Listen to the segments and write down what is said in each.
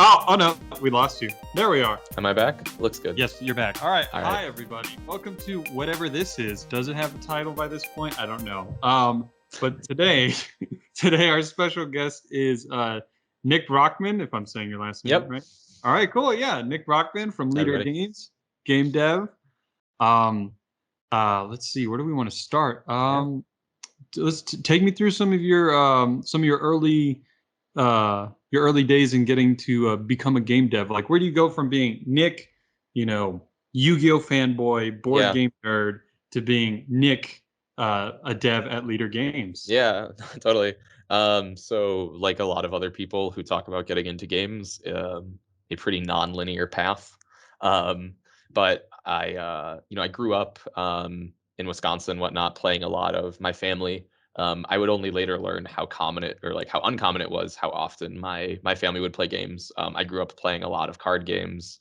Oh no, we lost you. There we are. Am I back? Looks good. Yes, you're back. All right. All Hi, right. everybody. Welcome to whatever this is. Does it have a title by this point? I don't know. But today, today our special guest is Nick Brachman, if I'm saying your last name Yep. right. All right, cool. Yeah, Nick Brachman from Leader Everybody. Games, game dev. Let's see. Where do we want to start? Let's take me through some of your early days in getting to become a game dev. Like, where do you go from being Nick, Yu-Gi-Oh fanboy, board game nerd, to being Nick, a dev at Leader Games? Yeah, totally. So like a lot of other people who talk about getting into games, a pretty non-linear path. But I grew up in Wisconsin, and whatnot, playing a lot of my family. I would only later learn how common it, or like how uncommon it was, how often my family would play games. I grew up playing a lot of card games.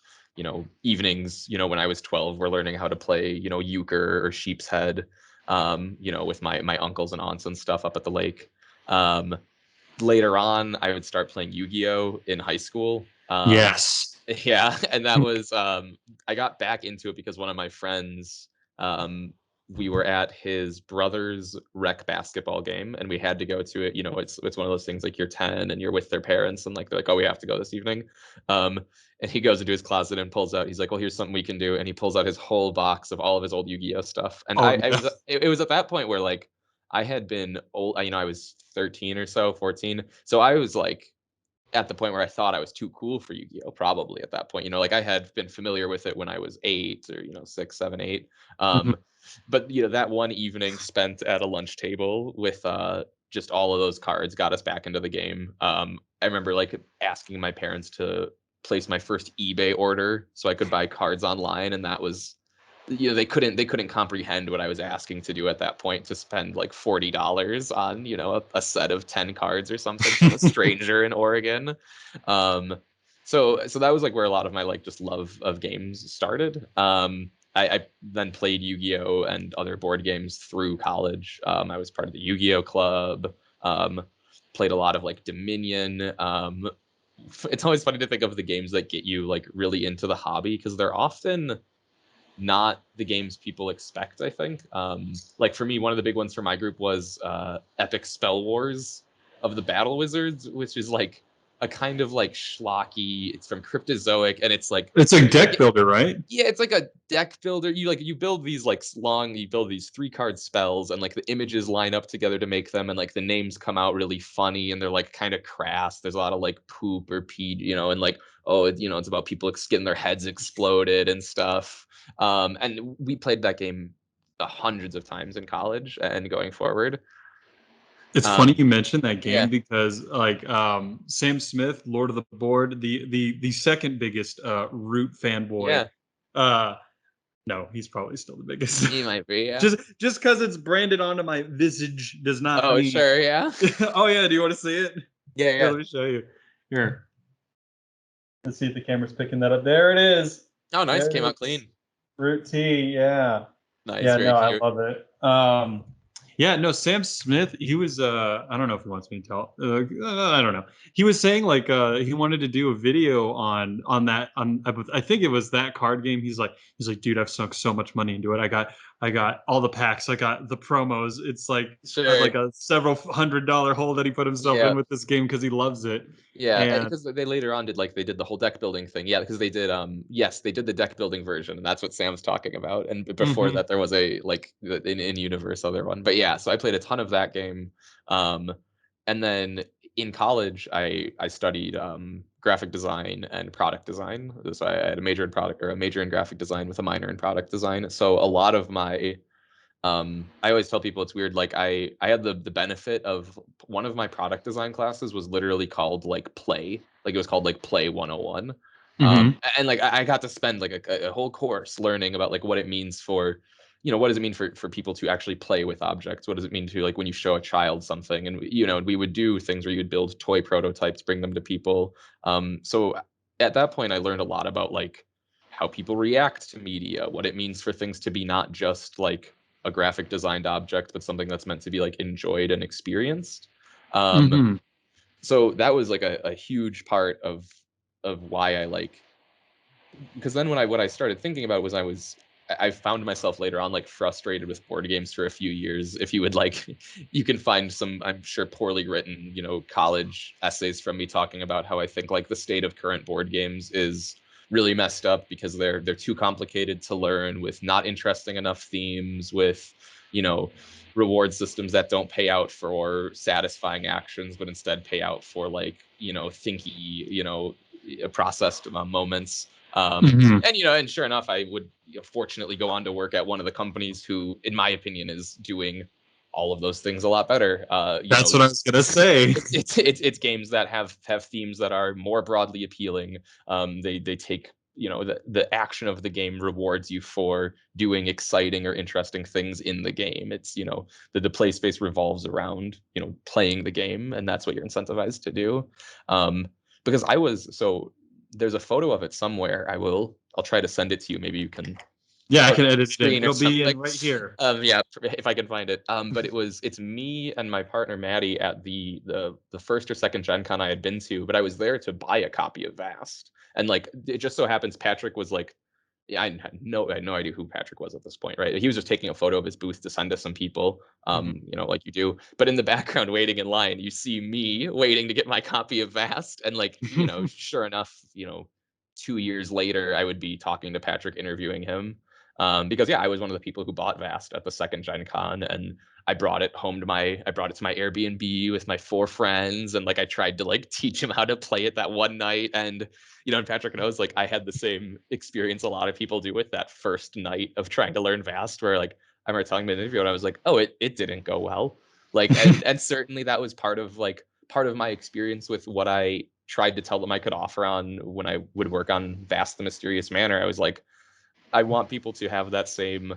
Evenings, when I was 12, we're learning how to play, euchre or sheep's head, with my uncles and aunts and stuff up at the lake. Later on, I would start playing Yu-Gi-Oh in high school. Yes. Yeah, and that was I got back into it because one of my friends, we were at his brother's rec basketball game, and we had to go to it. It's one of those things, like, you're 10 and you're with their parents, and like they're like, oh, we have to go this evening. And he goes into his closet and pulls out. He's like, well, here's something we can do, and he pulls out his whole box of all of his old Yu-Gi-Oh stuff. And it was at that point where, like, I had been old. I was 13 or so, 14. So I was like at the point where I thought I was too cool for Yu-Gi-Oh, probably at that point. Like, I had been familiar with it when I was 8 or 6, 7, 8. But that one evening spent at a lunch table with just all of those cards got us back into the game. I remember, like, asking my parents to place my first eBay order so I could buy cards online, and that was, they couldn't comprehend what I was asking to do at that point, to spend like $40 on a set of 10 cards or something from a stranger in Oregon. So that was like where a lot of my, like, just love of games started. I then played Yu-Gi-Oh and other board games through college. I was part of the Yu-Gi-Oh club. Played a lot of, like, Dominion. It's always funny to think of the games that get you, like, really into the hobby, because they're often not the games people expect, I think. Like, for me, one of the big ones for my group was Epic Spell Wars of the Battle Wizards, which is like a kind of like schlocky. It's from Cryptozoic, and it's like, it's a deck builder, right? Yeah, it's like a deck builder. You build these, like, you build these 3-card spells, and like the images line up together to make them, and like the names come out really funny, and they're like kind of crass. There's a lot of like poop or pee, and like, oh, it's about people getting their heads exploded and stuff. And we played that game hundreds of times in college and going forward. It's funny you mentioned that game, Yeah. because like Sam Smith, Lord of the Board, the second biggest Root fanboy. Yeah. No, he's probably still the biggest. He might be, yeah. just because it's branded onto my visage does not Oh, mean. sure, yeah. Oh yeah, do you want to see it? Yeah. Let me show you. Here. Let's see if the camera's picking that up. There it is. Oh, nice. Came out clean. Root T, yeah. Nice. Yeah, very no, cute. I love it. Yeah, no, Sam Smith, he was I don't know if he wants me to tell. I don't know. He was saying, like, he wanted to do a video on that, on, I think it was that card game. He's like, dude, I've sunk so much money into it. I got all the packs, I got the promos. It's like, Sure. like a several $100 hole that he put himself in with this game because he loves it. Yeah, because they later on they did the whole deck building thing. Yeah, because they did they did the deck building version, and that's what Sam's talking about. And before that, there was a, like, in universe other one. But yeah, so I played a ton of that game. And then in college, I studied graphic design and product design. So I had a major in graphic design with a minor in product design. So a lot of my I always tell people it's weird. Like, I had the benefit of one of my product design classes was literally called, like, Play. Like, it was called, like, Play 101. And like I got to spend like a whole course learning about, like, what it means for, what does it mean for people to actually play with objects? What does it mean to, like, when you show a child something? And we would do things where you would build toy prototypes, bring them to people. So at that point, I learned a lot about, like, how people react to media, what it means for things to be not just like a graphic designed object, but something that's meant to be, like, enjoyed and experienced. So that was like a huge part of of why I like, because then what I started thinking about was I found myself later on like frustrated with board games for a few years. If you would like, you can find some, I'm sure, poorly written, college essays from me talking about how I think like the state of current board games is really messed up because they're too complicated to learn, with not interesting enough themes, with reward systems that don't pay out for satisfying actions but instead pay out for like thinky processed moments. Mhm. And sure enough, I would fortunately go on to work at one of the companies who, in my opinion, is doing all of those things a lot better. That's what I was gonna say. It's games that have themes that are more broadly appealing. They take the action of the game rewards you for doing exciting or interesting things in the game. It's the play space revolves around playing the game, and that's what you're incentivized to do. Because there's a photo of it somewhere. I'll try to send it to you. Maybe you can Yeah, I put can it on the edit it in. screen or It'll be something. in right here. Yeah, if I can find it. But it's me and my partner Maddie at the first or second Gen Con I had been to, but I was there to buy a copy of Vast. And like it just so happens Patrick was like, yeah, I had no idea who Patrick was at this point, right? He was just taking a photo of his booth to send to some people, like you do. But in the background, waiting in line, you see me waiting to get my copy of Vast, and like, sure enough, 2 years later, I would be talking to Patrick, interviewing him, because yeah, I was one of the people who bought Vast at the second Gen Con, and I brought it to my Airbnb with my 4 friends, and like I tried to like teach him how to play it that one night, and and Patrick knows, like, I had the same experience a lot of people do with that first night of trying to learn Vast, where like I remember telling him in an interview and I was like, oh, it didn't go well. Like, and certainly that was part of my experience with what I tried to tell them I could offer on when I would work on Vast the Mysterious Manor. I was like, I want people to have that same,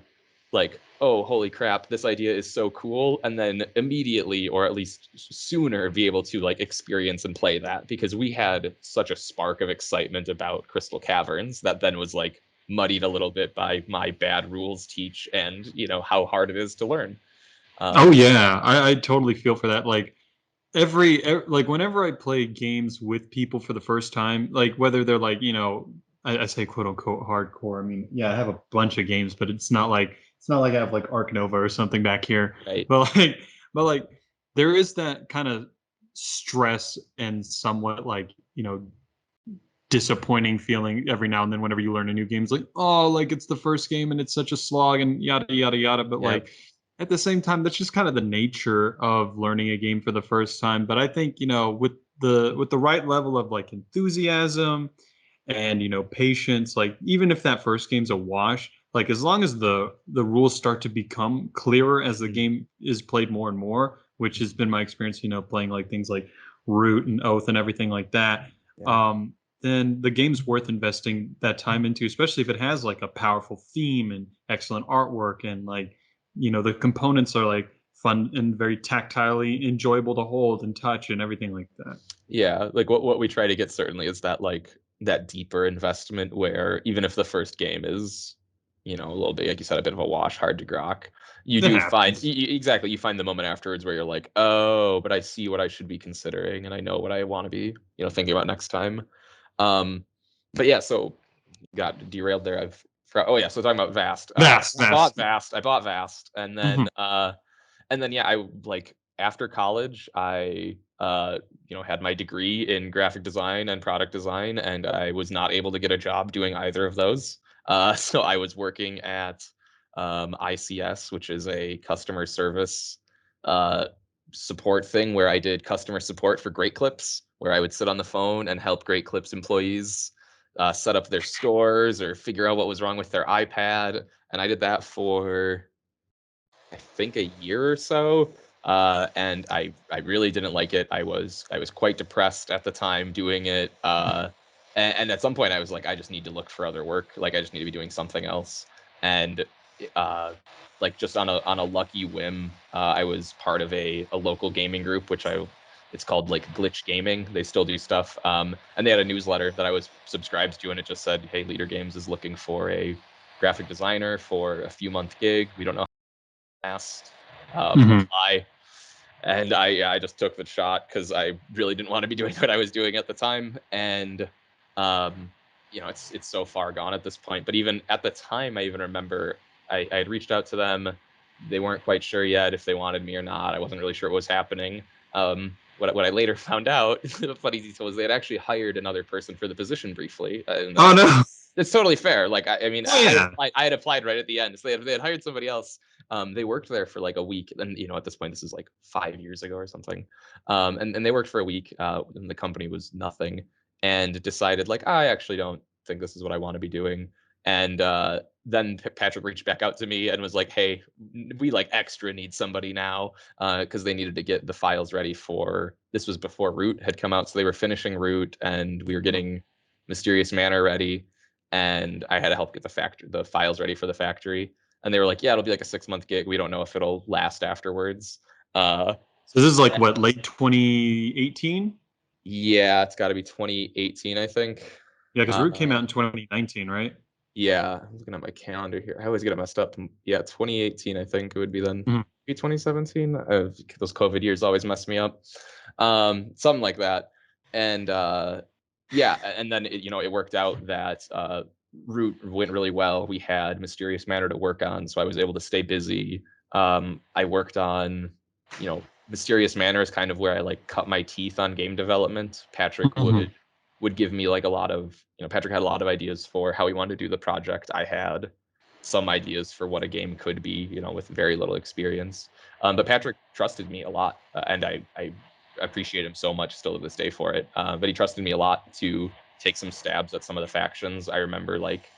like, oh, holy crap, this idea is so cool, and then immediately, or at least sooner, be able to like experience and play that, because we had such a spark of excitement about Crystal Caverns that then was like muddied a little bit by my bad rules teach and how hard it is to learn. Oh Um, yeah, I totally feel for that. Like like whenever I play games with people for the first time, like whether they're like, I say quote unquote hardcore. I mean, yeah, I have a bunch of games, but it's not like I have like Ark Nova or something back here. right. But like there is that kind of stress and somewhat like, disappointing feeling every now and then whenever you learn a new game. It's like, oh, like it's the first game and it's such a slog and yada yada yada. But Yeah. like at the same time, that's just kind of the nature of learning a game for the first time. But I think, with the right level of like enthusiasm and patience, like even if that first game's a wash, like as long as the rules start to become clearer as the Mhm. game is played more and more, which has been my experience, playing like things like Root and Oath and everything like that. Yeah. um then the game's worth investing that time into, especially if it has like a powerful theme and excellent artwork and like, the components are like fun and very tactilely enjoyable to hold and touch and everything like that. Yeah, like what we try to get certainly is that like that deeper investment where even if the first game is, a little bit, like you said, a bit of a wash, hard to grok, you It do find happens. exactly, you find the moment afterwards where you're like, oh, but I see what I should be considering and I know what I want to be, thinking about next time. Um, but yeah, so got derailed there. Oh yeah, so talking about Vast. Vast, I bought vast. Vast. I bought Vast, Mhm. and then yeah, I like after college, I had my degree in graphic design and product design, and I was not able to get a job doing either of those. So I was working at ICS, which is a customer service uh, support thing where I did customer support for Great Clips, where I would sit on the phone and help Great Clips employees set up their stores or figure out what was wrong with their iPad. And I did that for I think a year or so. And I really didn't like it. I was quite depressed at the time doing it. And at some point I was like, I just need to look for other work. Like I just need to be doing something else. And uh, like just on a lucky whim, I was part of a local gaming group, which it's called like Glitch Gaming. They still do stuff. And they had a newsletter that I was subscribed to, and it just said, "Hey, Leader Games is looking for a graphic designer for a few month gig. We don't know fast. Mhm. Apply." And I just took the shot because I really didn't want to be doing what I was doing at the time. And You know, it's so far gone at this point. But even at the time, I even remember I had reached out to them. They weren't quite sure yet if they wanted me or not. I wasn't really sure what was happening. What I later found out, the funny detail was they had actually hired another person for the position briefly, and Oh no. it's totally fair. Like I mean, Oh yeah. I had applied right at the end, so they had hired somebody else. They worked there for like a week, and you know, at this point, this is like 5 years ago or something. And they worked for a week, and the company was nothing, and decided like I actually don't think this is what I want to be doing. And then Patrick reached back out to me and was like, "Hey, we like extra need somebody now," because they needed to get the files ready for. This was before Root had come out, so they were finishing Root, and we were getting Mysterious Manor ready, and I had to help get the files ready for the factory. And they were like, "Yeah, it'll be like a 6-month gig. We don't know if it'll last afterwards." Uh, So this is like what, late 2018? yeah, it's got to be 2018, I think. Yeah, because Root came Uh, out in 2019, right? yeah, I'm looking at my calendar here. I always get it messed up. Yeah, 2018, I think it would be then. Mhm. Maybe 2017. Those COVID years always mess me up. Something like that. And yeah, and then you know, it worked out that Root went really well. We had Mysterious Manor to work on, so I was able to stay busy. I worked on, you know, Mysterious Manor is kind of where I like cut my teeth on game development. Patrick Mhm. would give me like a lot of, you know, Patrick had a lot of ideas for how he wanted to do the project. I had some ideas for what a game could be, you know, with very little experience. But Patrick trusted me a lot, and I appreciate him so much still to this day for it. But he trusted me a lot to take some stabs at some of the factions. I remember like,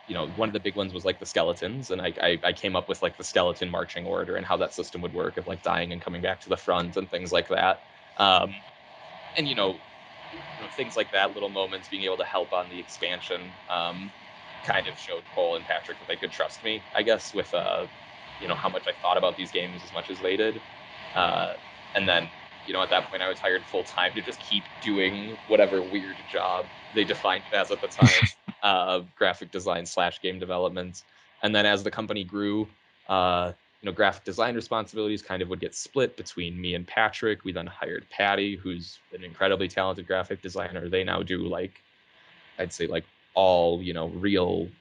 you know, one of the big ones was like the skeletons, and I came up with like the skeleton marching order and how that system would work of like dying and coming back to the front and things like that. And you know, things like that, little moments, being able to help on the expansion, kind of showed Cole and Patrick that they could trust me, I guess, with you know, how much I thought about these games as much as they did. Uh, and then, you know, at that point, I was hired full time to just keep doing whatever weird job they defined it as at the time, graphic design / game development. And then as the company grew, you know, graphic design responsibilities kind of would get split between me and Patrick. We then hired Patty, who's an incredibly talented graphic designer. They now do like, I'd say like all, you know, real,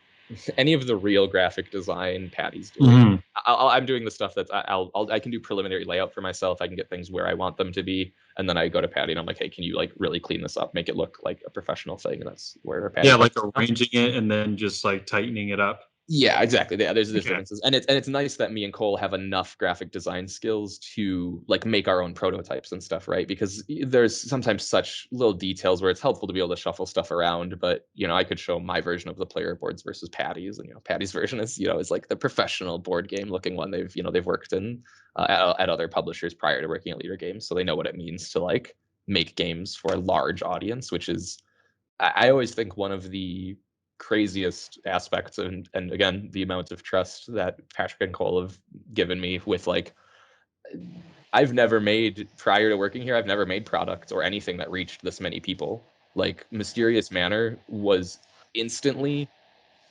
any of the real graphic design Patty's doing. Mhm. I'm doing the stuff that I can do preliminary layout for myself. I can get things where I want them to be, and then I go to Patty and I'm like, hey, can you like really clean this up, make it look like a professional thing? And that's where Patty Yeah, comes like from. arranging it and then just like tightening it up. Yeah, exactly. Yeah, there's Okay. differences, and it's nice that me and Cole have enough graphic design skills to like make our own prototypes and stuff, right? Because there's sometimes such little details where it's helpful to be able to shuffle stuff around. But you know, I could show my version of the player boards versus Patty's, and you know, Patty's version is, you know, is like the professional board game looking one. They've worked in at other publishers prior to working at Leader Games, so they know what it means to like make games for a large audience, which is I always think one of the craziest aspects, and again, the amount of trust that Patrick and Cole have given me with like, I've never made, prior to working here, I've never made products or anything that reached this many people. Like Mysterious Manor was instantly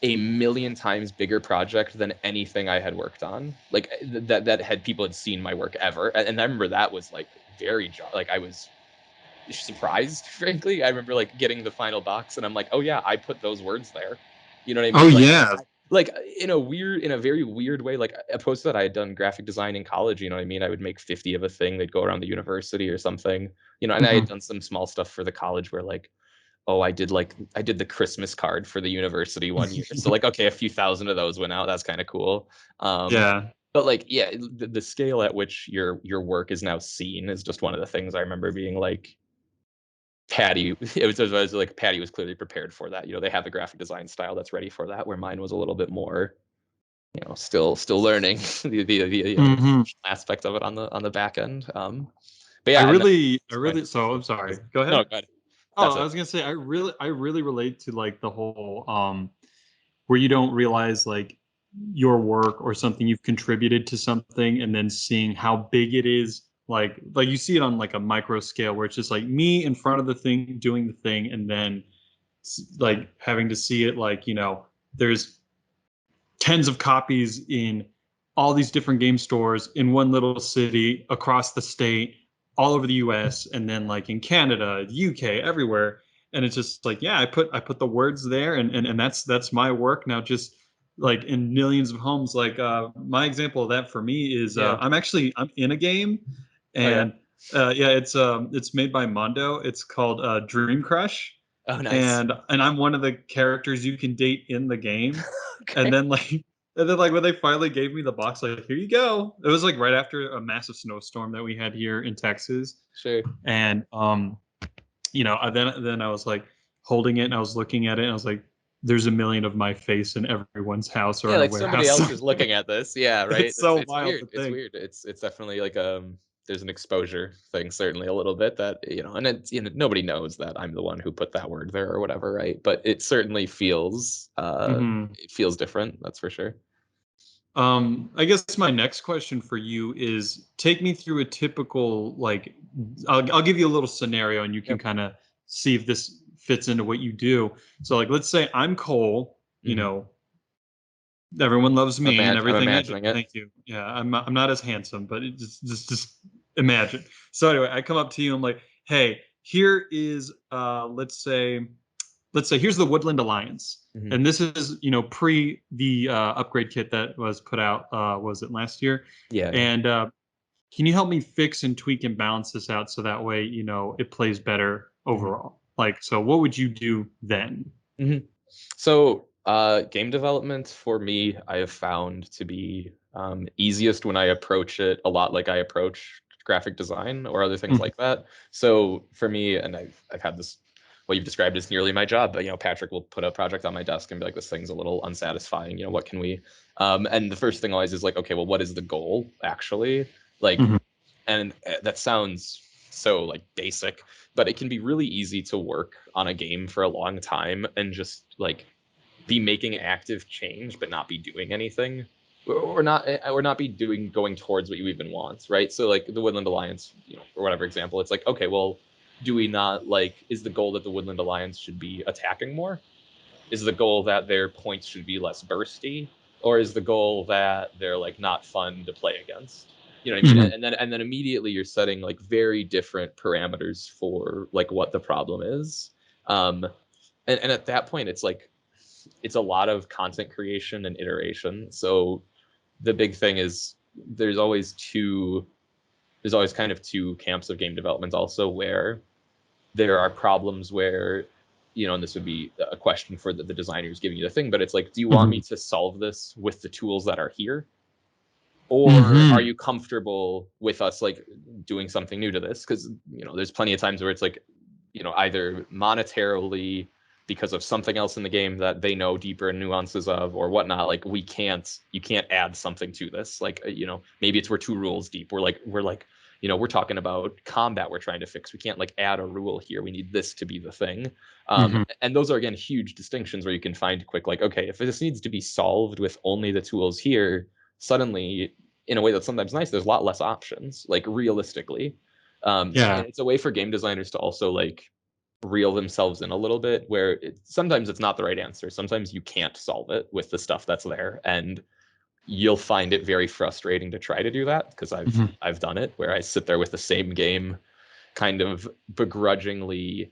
a million times bigger project than anything I had worked on. Like that had people had seen my work ever. And I remember that was like like I was surprised, frankly. I remember like getting the final box and I'm like, oh yeah, I put those words there. You know what I Oh mean? yeah. Like in a very weird way, like opposed to that, I had done graphic design in college. You know what I mean? I would make 50 of a thing. They'd go around the university or something. You know, and I had Mhm. done some small stuff for the college where like, oh, I did the Christmas card for the university one year. So like, okay, a few thousand of those went out. That's kind of cool. Um, Yeah. but like, yeah, the scale at which your work is now seen is just one of the things I remember being like, Patty, it was like Patty was clearly prepared for that. You know, they have a graphic design style that's ready for that, where mine was a little bit more, you know, still learning the you know, Mhm. aspect of it on the back end. But yeah, and then So I'm sorry. Go no, ahead. go ahead. Oh, That's I it. was gonna say I really relate to like the whole where you don't realize like your work or something you've contributed to something and then seeing how big it is, like you see it on like a micro scale where it's just like me in front of the thing doing the thing, and then like having to see it like, there's tens of copies in all these different game stores in one little city across the state, all over the US, and then like in Canada, the UK, everywhere. and it's just like, yeah, I put the words there, and that's my work now. Just like in millions of homes, like my example of that for me is Yeah. I'm in a game, Okay. and yeah, it's made by Mondo. It's called Dream Crush, Oh, nice. and I'm one of the characters you can date in the game. And Okay. then like and then like when they finally gave me the box, like, here you go. It was like right after a massive snowstorm that we had here in Texas. Sure. And then I was like holding it and I was looking at it and I was like, there's a million of my face in everyone's house or Yeah, in a like somebody warehouse else is somewhere. looking at this. Yeah, right. It's It's so it's wild weird. to It's think. weird. It's definitely like there's an exposure thing certainly a little bit that and it's nobody knows that I'm the one who put that word there or whatever, right? But it certainly Hmm. feels different, that's for sure. I guess my next question for you is take me through a typical like I'll give you a little scenario and you can Yep. kind of see if this fits into what you do. So like let's say I'm Cole, Hmm. everyone loves me and I'm everything I do. imagining it. Thank you. Yeah, I'm not as handsome, but it just imagine. So anyway, I come up to you. I'm like, hey, here is let's say here's the Woodland Alliance, Hmm. and this is pre the upgrade kit that was put out. Was it last year? Yeah, yeah. And can you help me fix and tweak and balance this out so that way it plays better Hmm. overall? Like, so what would you do then? Hmm. So, game development for me, I have found to be easiest when I approach it a lot like I approach graphic design or other things Mhm. like that. So for me, and I've had this, what you've described as nearly my job, but Patrick will put a project on my desk and be like, this thing's a little unsatisfying. What can we? And the first thing always is like, okay, well, what is the goal actually? Like, Mhm. and that sounds so like basic, but it can be really easy to work on a game for a long time and just like be making active change but not be doing anything, or not be doing going towards what you even want, right? So like the Woodland Alliance, or whatever example, it's like, okay, well, do we not like, is the goal that the Woodland Alliance should be attacking more? Is the goal that their points should be less bursty, or is the goal that they're like not fun to play against? You know what I mean? Mhm. And then immediately you're setting like very different parameters for like what the problem is. And at that point it's like, it's a lot of content creation and iteration. So the big thing is there's always two there's always kind of two camps of game development also, where there are problems where, and this would be a question for the designers giving you the thing, but it's like, do you want me Mhm. to solve this with the tools that are here? Or are Mhm. you comfortable with us like doing something new to this? Because, there's plenty of times where it's like, either monetarily because of something else in the game that they know deeper nuances of or whatnot, like you can't add something to this. Like, maybe it's we're two rules deep. We're like, we're talking about combat we're trying to fix. We can't like add a rule here. We need this to be the thing. Mhm. And those are, again, huge distinctions where you can find quick, like, okay, if this needs to be solved with only the tools here, suddenly, in a way that's sometimes nice, there's a lot less options, like realistically. Yeah. It's a way for game designers to also like reel themselves in a little bit, where sometimes it's not the right answer. Sometimes you can't solve it with the stuff that's there, and you'll find it very frustrating to try to do that, because Mhm. I've done it where I sit there with the same game, kind of begrudgingly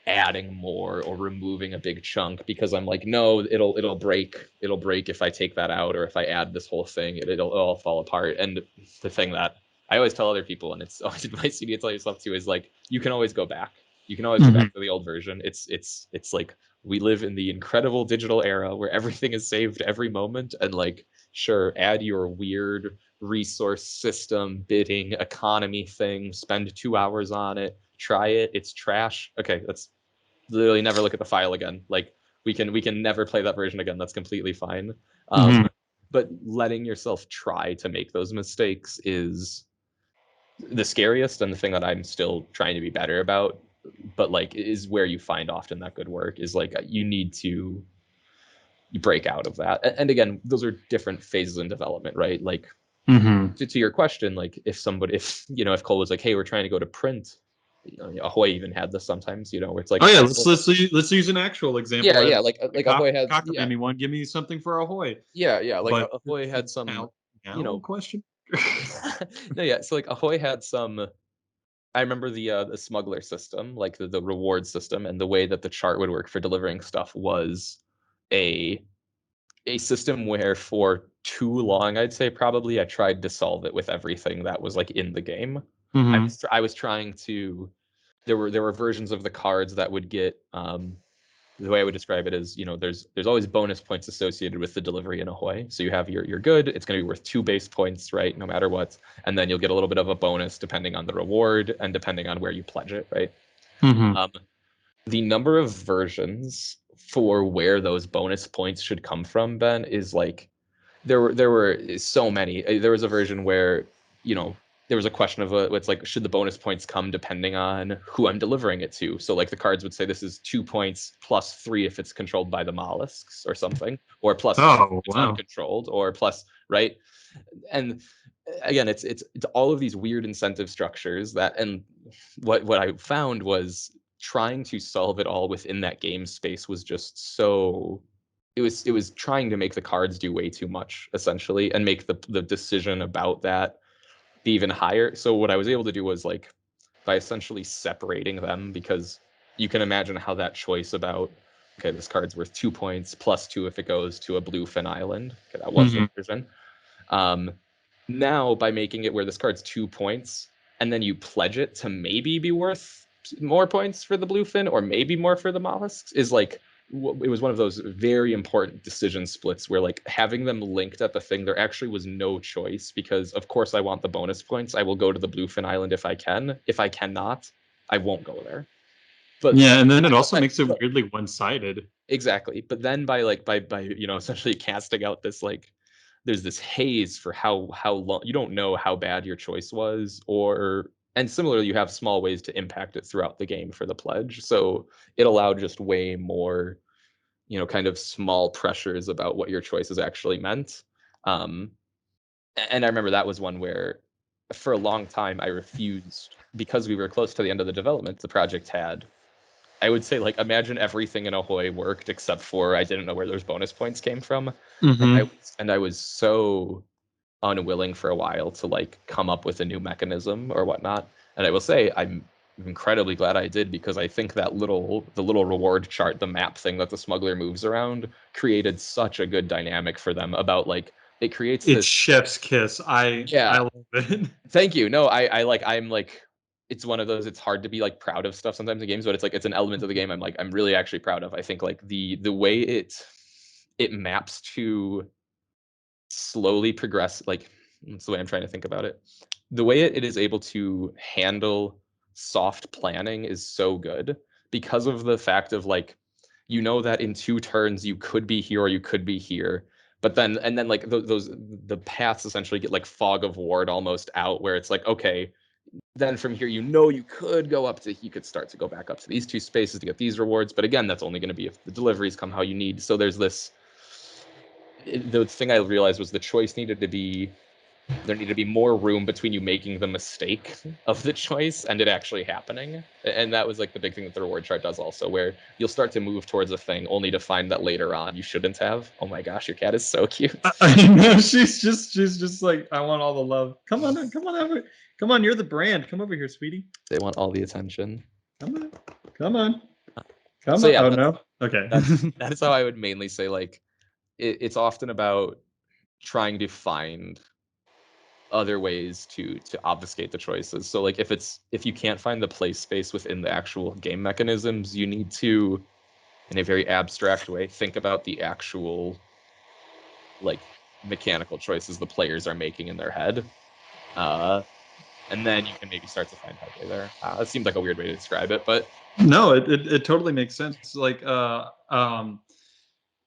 adding more or removing a big chunk because I'm like, no, it'll break if I take that out, or if I add this whole thing, it'll all fall apart. And the thing that I always tell other people, and it's always advice you need to tell yourself too, is like, you can always go back. You can always go Mhm. back to the old version. It's like, we live in the incredible digital era where everything is saved every moment, and like, sure, add your weird resource system bidding economy thing, spend 2 hours on it, try it, it's trash. Okay, that's literally never look at the file again. Like, we can never play that version again. That's completely fine. Mhm. But letting yourself try to make those mistakes is the scariest, and the thing that I'm still trying to be better about. But like, is where you find often that good work is like, you need to break out of that. And again, those are different phases in development, right? Like, Mhm. to your question, like, if Cole was like, hey, we're trying to go to print, Ahoy even had this sometimes, where it's like, Oh yeah, okay, let's well, let's use an actual example. yeah, That yeah, like Ahoy had, yeah, cockamamie one. Give me something for Ahoy. yeah, like But Ahoy had it's some, now you now know, question. no, yeah, so like Ahoy had some I remember the smuggler system, like the reward system, and the way that the chart would work for delivering stuff was a a system where for too long, I'd say probably, I tried to solve it with everything that was like in the game. Mm-hmm. I was trying to. There were versions of the cards that would get the way I would describe it is, there's always bonus points associated with the delivery in Ahoy. So you have your good, it's going to be worth 2 base points, right? No matter what. And then you'll get a little bit of a bonus depending on the reward and depending on where you pledge it, right? Mm-hmm. Um, the number of versions for where those bonus points should come from, Ben, is like there were so many. There was a version where, you know, there was a question of it's like, should the bonus points come depending on who I'm delivering it to? So like the cards would say this is 2 points plus 3 if it's controlled by the mollusks or something, or plus 2 if Oh, it's wow. uncontrolled, or plus, right? And again, it's all of these weird incentive structures that, and what I found was trying to solve it all within that game space was just so, it was trying to make the cards do way too much essentially, and make the decision about that be even higher. So what I was able to do was like, by essentially separating them, because you can imagine how that choice about, okay, this card's worth 2 points plus 2 if it goes to a bluefin island, okay, that was the Mm-hmm. version. um, Now, by making it where this card's 2 points, and then you pledge it to maybe be worth more points for the bluefin, or maybe more for the mollusks, is like, it was one of those very important decision splits where, like, having them linked at the thing, there actually was no choice, because of course I want the bonus points. I will go to the bluefin island if I can. If I cannot, I won't go there. But Yeah, and then it but also then, makes it but weirdly one-sided. exactly. But then by like by essentially casting out this, like, there's this haze for how long you don't know how bad your choice was, or, and similarly you have small ways to impact it throughout the game for the pledge. So it allowed just way more, kind of small pressures about what your choices actually meant. Um, and I remember that was one where for a long time I refused, because we were close to the end of the development. The project had, I would say, like, imagine everything in Ahoy worked except for I didn't know where those bonus points came from. Mm-hmm. And I was so unwilling for a while to like come up with a new mechanism or whatnot. And I will say I'm incredibly glad I did, because I think that the little reward chart, the map thing that the smuggler moves around, created such a good dynamic for them about, like, it creates It's this. chef's kiss. I Yeah, love it. thank you. No, I'm like, it's one of those, it's hard to be like proud of stuff sometimes in games, but it's like, it's an element of the game I'm like, I'm really actually proud of. I think like the way it maps to slowly progress, like, that's the way I'm trying to think about it. The way it is able to handle soft planning is so good, because of the fact of, like, that in 2 turns you could be here or you could be here, but then, and then, like, those the paths essentially get like fog of war almost out, where it's like, okay, then from here, you could go up to, you could start to go back up to these 2 spaces to get these rewards, but again, that's only going to be if the deliveries come how you need. So there's this, the thing I realized was the choice needed to be, there needed to be more room between you making the mistake of the choice and it actually happening. And that was like the big thing that the reward chart does also, where you'll start to move towards a thing only to find that later on you shouldn't have. Oh my gosh, your cat is so cute. I know she's just like, I want all the love. Come on over. Come on, you're the brand. Come over here, sweetie. They want all the attention. Come on. Come on. Come So on. yeah, Oh no. Okay. that is how I would mainly say, like, it's often about trying to find other ways to obfuscate the choices. So like, if you can't find the play space within the actual game mechanisms, you need to, in a very abstract way, think about the actual, like, mechanical choices the players are making in their head. Uh, and then you can maybe start to find headway there. It seemed like a weird way to describe it, but No, it totally makes sense. Like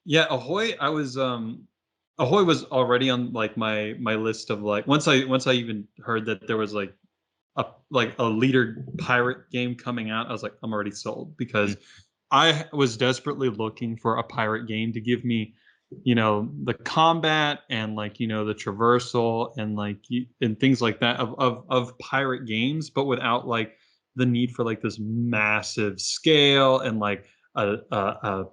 yeah, Ahoy was already on like my list of, like, once I even heard that there was like a leader pirate game coming out, I was like, I'm already sold, mm, because I was desperately looking for a pirate game to give me, the combat and, like, the traversal and, like, and things like that of pirate games, but without, like, the need for, like, this massive scale and, like, a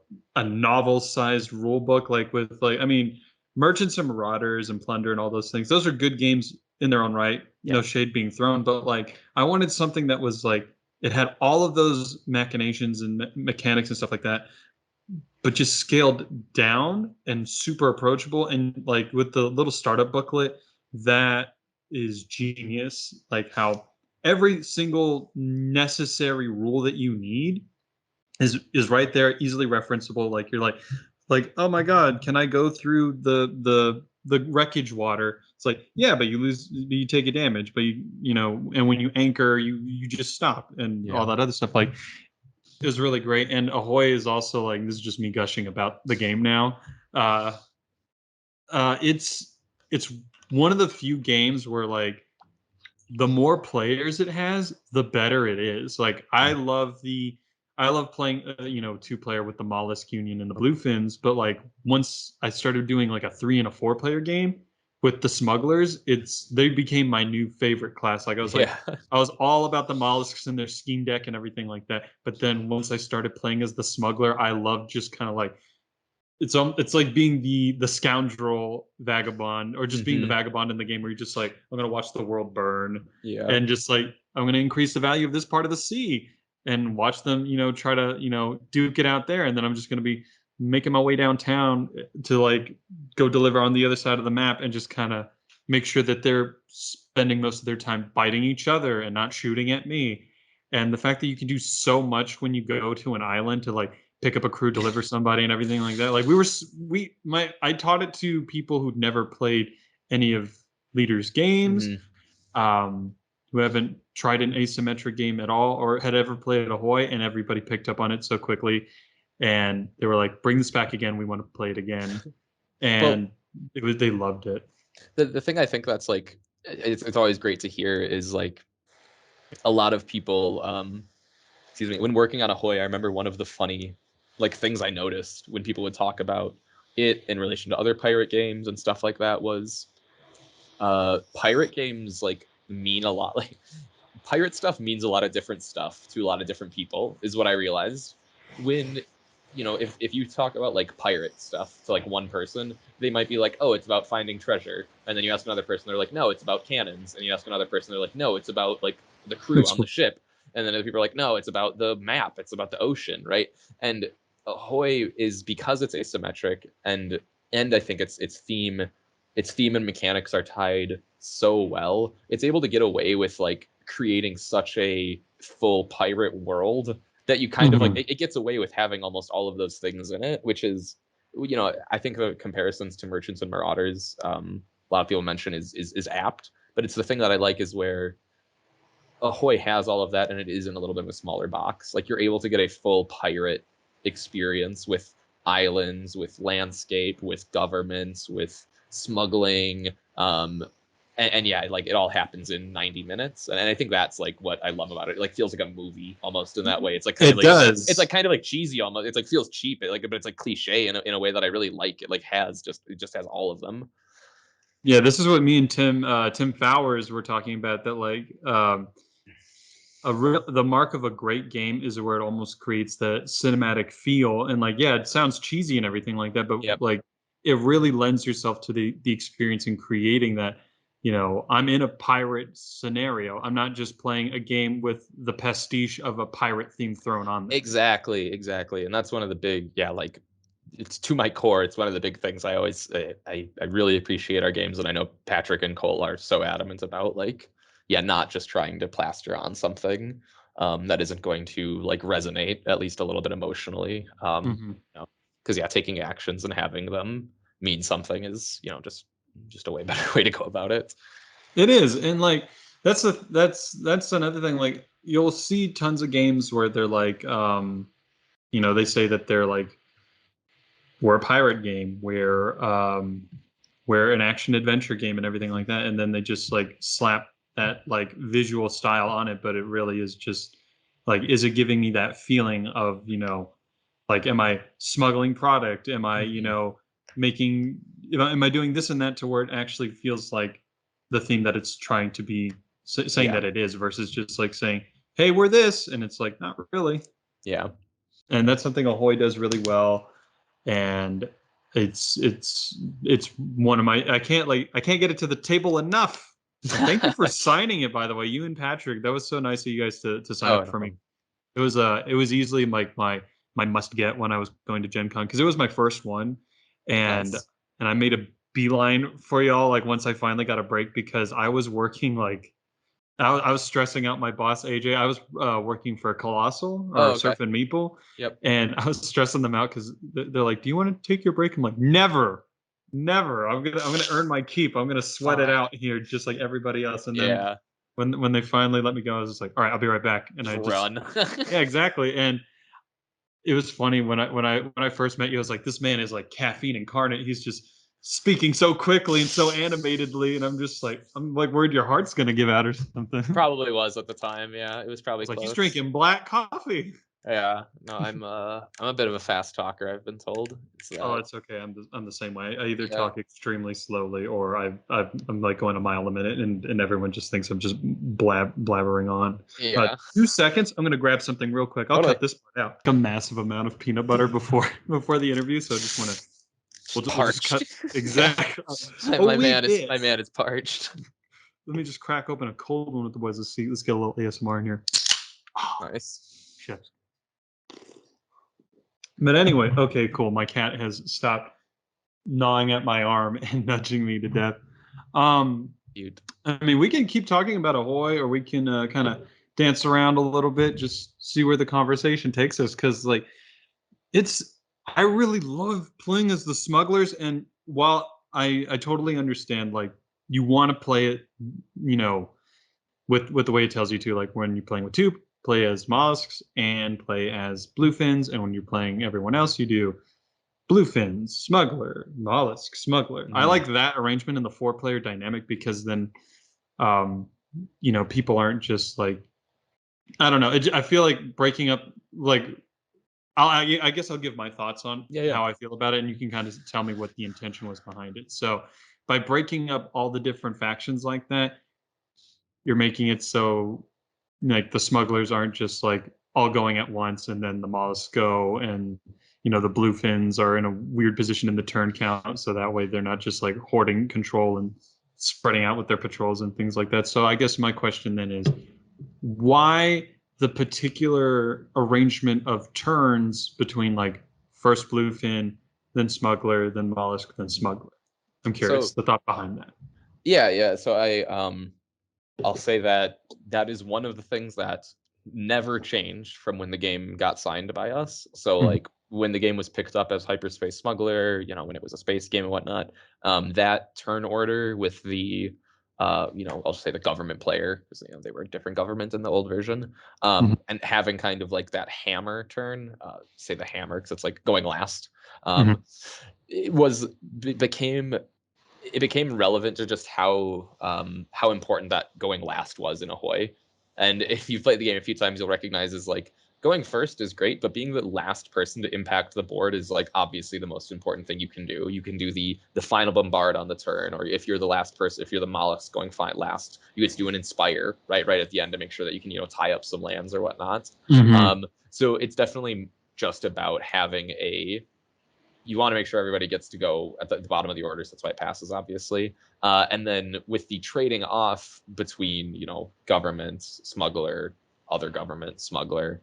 novel sized rule book, like, with, like, I mean, Merchants and Marauders and Plunder and all those things. Those are good games in their own right. No shade being thrown, but like I wanted something that was like it had all of those machinations and mechanics and stuff like that, but just scaled down and super approachable. And like with the little startup booklet, that is genius. Like how every single necessary rule that you need is right there, easily referenceable. Like you're like, oh my god, can I go through the wreckage water? It's like, yeah, but you take a damage, but you know, and when you anchor, you just stop and all that other stuff. Like it was really great. And Ahoy is also like, this is just me gushing about the game now. Uh, it's one of the few games where like the more players it has, the better it is. Like I love playing you know, two player with the Mollusk Union and the Bluefins, but like once I started doing like a 3 and a 4 player game with the smugglers, they became my new favorite class. Like I was all about the mollusks and their scheme deck and everything like that. But then once I started playing as the smuggler, I loved just kind of like it's like being the scoundrel vagabond, or just being the vagabond in the game where you're just like, I'm gonna watch the world burn, and just like I'm gonna increase the value of this part of the sea and watch them, you know, try to, you know, duke it out there, and then I'm just gonna be making my way downtown to like go deliver on the other side of the map and just kind of make sure that they're spending most of their time biting each other and not shooting at me. And the fact that you can do so much when you go to an island to like pick up a crew, deliver somebody, and everything like that. Like I taught it to people who'd never played any of Leader's games, who haven't tried an asymmetric game at all, or had ever played Ahoy, and everybody picked up on it so quickly, and they were like, "Bring this back again. We want to play it again." And they loved it. The thing I think that's like it's always great to hear is like a lot of people excuse me, when working on Ahoy, I remember one of the funny like things I noticed when people would talk about it in relation to other pirate games and stuff like that was pirate games like mean a lot. Like pirate stuff means a lot of different stuff to a lot of different people, is what I realized. When, you know, if you talk about like pirate stuff to like one person, they might be like, oh, it's about finding treasure. And then you ask another person, they're like, no, it's about cannons. And you ask another person, they're like, no, it's about like the crew on the ship. And then other people are like, no, it's about the map, it's about the ocean, right? And Ahoy is, because it's asymmetric, and I think its theme and mechanics are tied so well, it's able to get away with like creating such a full pirate world that you kind of like it gets away with having almost all of those things in it, which is, you know, I think the comparisons to Merchants and Marauders, a lot of people mention is apt, but it's the thing that I like is where Ahoy has all of that, and it is in a little bit of a smaller box. Like you're able to get a full pirate experience with islands, with landscape, with governments, with smuggling, and yeah, like it all happens in 90 minutes, and I think that's like what I love about it. It like feels like a movie almost in that way. It's like kind of like it's like kind of like cheesy almost. It's like feels cheap, like, but it's like cliche in a way that I really like. It like it just has all of them. Yeah, this is what me and Tim Fowers were talking about. That like the mark of a great game is where it almost creates the cinematic feel. And like, yeah, it sounds cheesy and everything like that, but like it really lends yourself to the experience in creating that. You know, I'm in a pirate scenario. I'm not just playing a game with the pastiche of a pirate theme thrown on there. Exactly, and that's one of the big, yeah, like it's to my core. It's one of the big things I always I really appreciate our games, and I know Patrick and Cole are so adamant about like, yeah, not just trying to plaster on something that isn't going to like resonate at least a little bit emotionally. You know, because yeah, taking actions and having them mean something is, you know, just a way better way to go about it. It is, and like that's another thing. Like you'll see tons of games where they're like, you know, they say that they're like we're a pirate game, we're an action adventure game and everything like that, and then they just like slap that like visual style on it, but it really is just like, is it giving me that feeling of, you know, like, am I smuggling product? Am I, you know, making, am I doing this and that to where it actually feels like the theme that it's trying to be saying that it is, versus just like saying, hey, we're this, and it's like, not really. Yeah. And that's something Ahoy does really well. And it's one of my, I can't get it to the table enough. Thank you for signing it, by the way. You and Patrick, that was so nice of you guys to sign Oh, up no for me. problem. It was easily like my must get when I was going to Gen Con because it was my first one, and Nice. and I made a beeline for y'all like once I finally got a break because I was working like I was stressing out my boss AJ. I was working for Colossal Oh, or okay. Surf and Meeple, Yep. and I was stressing them out because they're like, "Do you want to take your break?" I'm like, "Never, never. I'm gonna earn my keep. I'm gonna sweat it out here just like everybody else." And then Yeah. when they finally let me go, I was just like, "All right, I'll be right back." And Just I just run. yeah, exactly. And it was funny when I first met you. I was like, "This man is like caffeine incarnate. He's just." Speaking so quickly and so animatedly, and I'm like worried your heart's gonna give out or something. Probably was at the time. Yeah, it was probably It's like he's close. drinking black coffee. Yeah. No, I'm a bit of a fast talker, I've been told. It's Oh, that. it's okay. I'm the same way. I either Yeah. talk extremely slowly or I'm like going a mile a minute, and everyone just thinks I'm just blabbering on. Yeah. 2 seconds. I'm gonna grab something real quick. I'll Totally. cut this part out. A massive amount of peanut butter before before the interview, so I just want to Just we'll just parched. cut Yeah. exactly. Oh My wait, man is this. parched. Let me just crack open a cold one with the boys. Let's see. Let's get a little ASMR in here. Oh, Nice. shit. But anyway, okay, cool. My cat has stopped gnawing at my arm and nudging me to death. Um, Cute. I mean, we can keep talking about Ahoy, or we can kind of dance around a little bit, just see where the conversation takes us. Because like, it's I really love playing as the smugglers, and while I totally understand like you want to play it, you know, with the way it tells you to, like when you're playing with two, play as mollusks and play as bluefins, and when you're playing everyone else, you do bluefin, smuggler, mollusk, smuggler. I Mm. like that arrangement in the four-player dynamic because then, um, people aren't just like I don't know. I feel like breaking up like I guess I'll give my thoughts on Yeah, yeah. how I feel about it, and you can kind of tell me what the intention was behind it. So by breaking up all the different factions like that, you're making it so like the smugglers aren't just like all going at once and then the mollusks go and the bluefins are in a weird position in the turn count so that way they're not just like hoarding control and spreading out with their patrols and things like that. So I guess my question then is why the particular arrangement of turns between like first bluefin, then smuggler, then mollusk, then smuggler? I'm curious So the thought behind that. yeah, yeah. So I'll say that that is one of the things that never changed from when the game got signed by us. So Mhm. like when the game was picked up as Hyperspace Smuggler, when it was a space game and whatnot, that turn order with the I'll just say the government player, because they were a different government in the old version, Mhm. and having kind of like that hammer turn, say the hammer because it's like going last, Mhm. um, it was became it became relevant to just how important that going last was in Ahoy. And if you've played the game a few times, you'll recognize is like going first is great, but being the last person to impact the board is like obviously the most important thing you can do. You can do the final bombard on the turn, or if you're the last person, if you're the mollusk going last, you get to do an inspire right at the end to make sure that you can tie up some lands or whatnot. Mhm. So it's definitely just about having a you want to make sure everybody gets to go at the bottom of the order, so that's why it passes, obviously. And then with the trading off between, government, smuggler, other government, smuggler,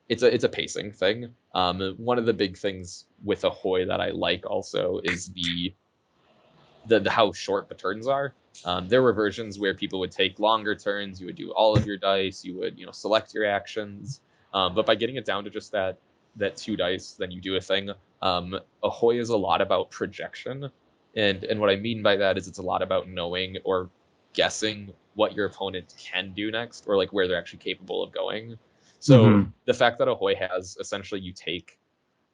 it's a pacing thing. One of the big things with Ahoy that I like also is the how short the turns are. There were versions where people would take longer turns. You would do all of your dice. You would select your actions. But by getting it down to just that two dice, then you do a thing. Ahoy is a lot about projection, and what I mean by that is it's a lot about knowing or guessing what your opponent can do next, or like where they're actually capable of going. So Mhm. the fact that Ahoy has essentially you take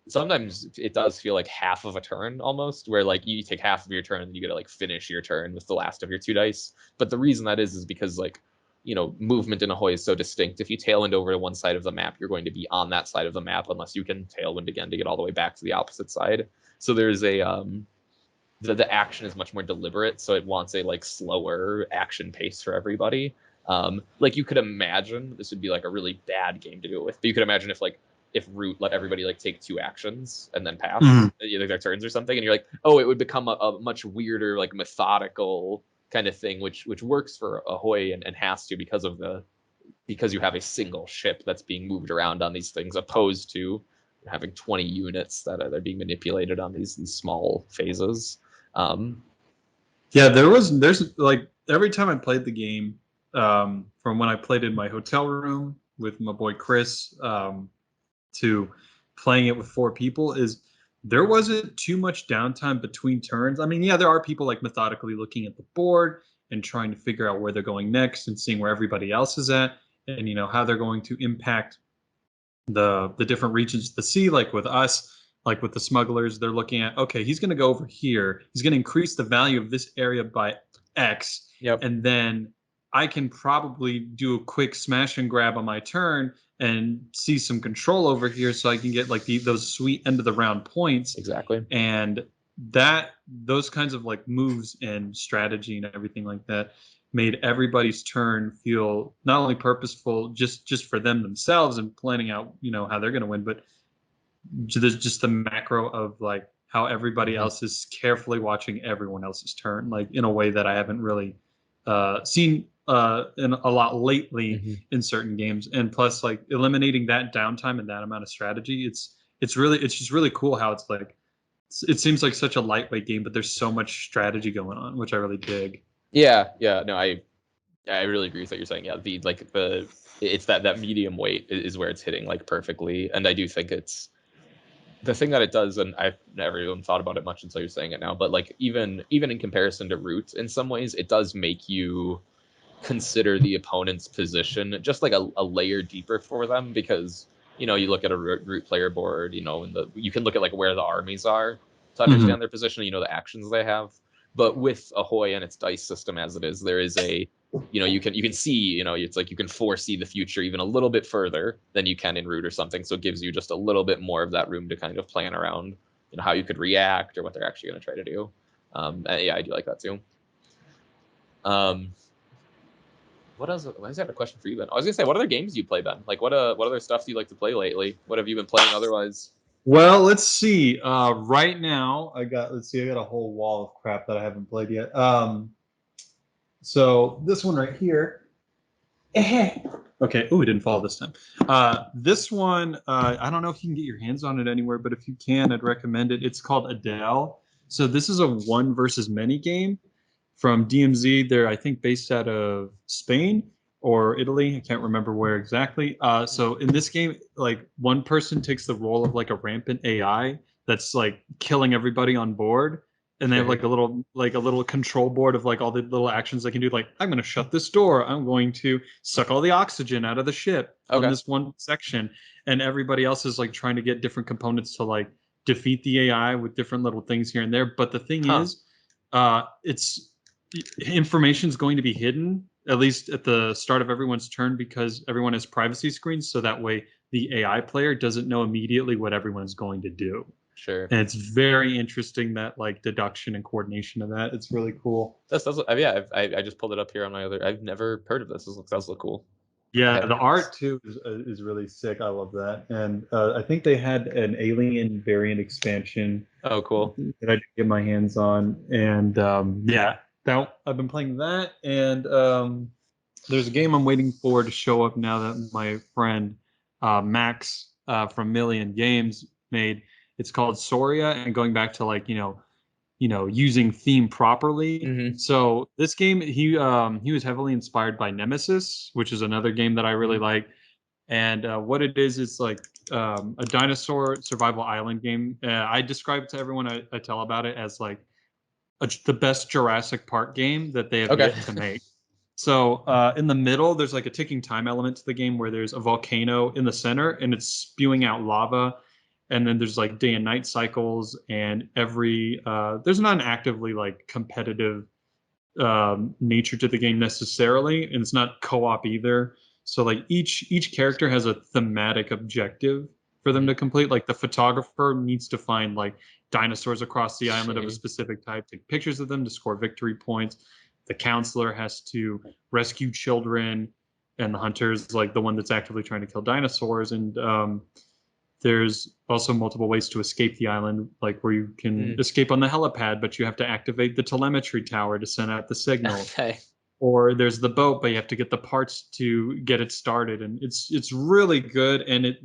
sometimes it does feel like half of a turn almost, where like you take half of your turn and you gotta like finish your turn with the last of your two dice. But the reason that is because like movement in Ahoy is so distinct. If you tailwind over to one side of the map, you're going to be on that side of the map unless you can tailwind again to get all the way back to the opposite side. So there's a the action is much more deliberate, so it wants a like slower action pace for everybody. Like you could imagine this would be like a really bad game to do it with, but you could imagine if Root let everybody like take two actions and then pass Mhm. either their turns or something, and you're like, oh, it would become a much weirder like methodical kind of thing, which works for Ahoy and has to because you have a single ship that's being moved around on these things, opposed to having 20 units that are being manipulated on these small phases. Yeah, there's like every time I played the game, from when I played in my hotel room with my boy Chris, to playing it with four people, is there wasn't too much downtime between turns. I mean, yeah, there are people like methodically looking at the board and trying to figure out where they're going next and seeing where everybody else is at, and how they're going to impact the different regions of the sea. Like with us, like with the smugglers, they're looking at, okay, he's going to go over here, he's going to increase the value of this area by X, Yep. and then I can probably do a quick smash and grab on my turn and see some control over here, so I can get like those sweet end of the round points. Exactly. And those kinds of like moves and strategy and everything like that made everybody's turn feel not only purposeful just for them themselves and planning out how they're going to win, but there's just the macro of like how everybody else is carefully watching everyone else's turn, like in a way that I haven't really seen in a lot lately in certain games. And plus, like eliminating that downtime and that amount of strategy, it's just really cool how it's like it seems like such a lightweight game, but there's so much strategy going on, which I really dig. Yeah, no, I really agree with what you're saying. Yeah, it's that medium weight is where it's hitting like perfectly, and I do think it's the thing that it does, and I've never even thought about it much until you're saying it now. But like even in comparison to Root, in some ways, it does make you consider the opponent's position just like a layer deeper for them, because you look at a Root player board, and you can look at like where the armies are to understand their position, the actions they have. But with Ahoy and its dice system as it is, there is a you can see, it's like you can foresee the future even a little bit further than you can in Root or something. So it gives you just a little bit more of that room to kind of plan around, how you could react or what they're actually going to try to do. And yeah, I do like that too. What else? I just have a question for you, Ben. I was gonna say, what other games do you play, Ben? Like, what other stuff do you like to play lately? What have you been playing otherwise? Well, let's see. Right now, I got a whole wall of crap that I haven't played yet. So this one right here. Okay. Oh, it didn't fall this time. This one, I don't know if you can get your hands on it anywhere, but if you can, I'd recommend it. It's called Adele. So this is a one versus many game from DMZ. They're, I think, based out of Spain or Italy. I can't remember where exactly. So in this game, like one person takes the role of like a rampant AI that's like killing everybody on board, and they have like a little control board of like all the little actions they can do. Like, I'm going to shut this door. I'm going to suck all the oxygen out of the ship on this one section, and everybody else is like trying to get different components to like defeat the AI with different little things here and there. But the thing is, it's information is going to be hidden at least at the start of everyone's turn, because everyone has privacy screens, so that way the AI player doesn't know immediately what everyone's going to do. Sure. And it's very interesting, that like deduction and coordination of that. It's really cool. Yeah, I just pulled it up here on my other. I've never heard of this. This does look cool. Yeah, the art too is really sick. I love that. And I think they had an alien variant expansion. Oh, cool. That I did get my hands on. And yeah, that I've been playing that. And there's a game I'm waiting for to show up now that my friend Max from Million Games made. It's called Soria, and going back to like using theme properly. So this game, he was heavily inspired by Nemesis, which is another game that I really like. And what it is, it's like a dinosaur survival island game. I describe it to everyone I tell about it as like the best Jurassic Park game that they have yet to make. So in the middle, there's like a ticking time element to the game, where there's a volcano in the center and it's spewing out lava. And then there's like day and night cycles, and there's not an actively like competitive nature to the game necessarily, and it's not co-op either. So like each character has a thematic objective for them to complete. Like the photographer needs to find like dinosaurs across the island of a specific type, take pictures of them to score victory points. The counselor has to rescue children, and the hunter is like the one that's actively trying to kill dinosaurs. And there's also multiple ways to escape the island, like where you can Mm. escape on the helipad, but you have to activate the telemetry tower to send out the signal. Okay. Or there's the boat, but you have to get the parts to get it started, and it's really good. And it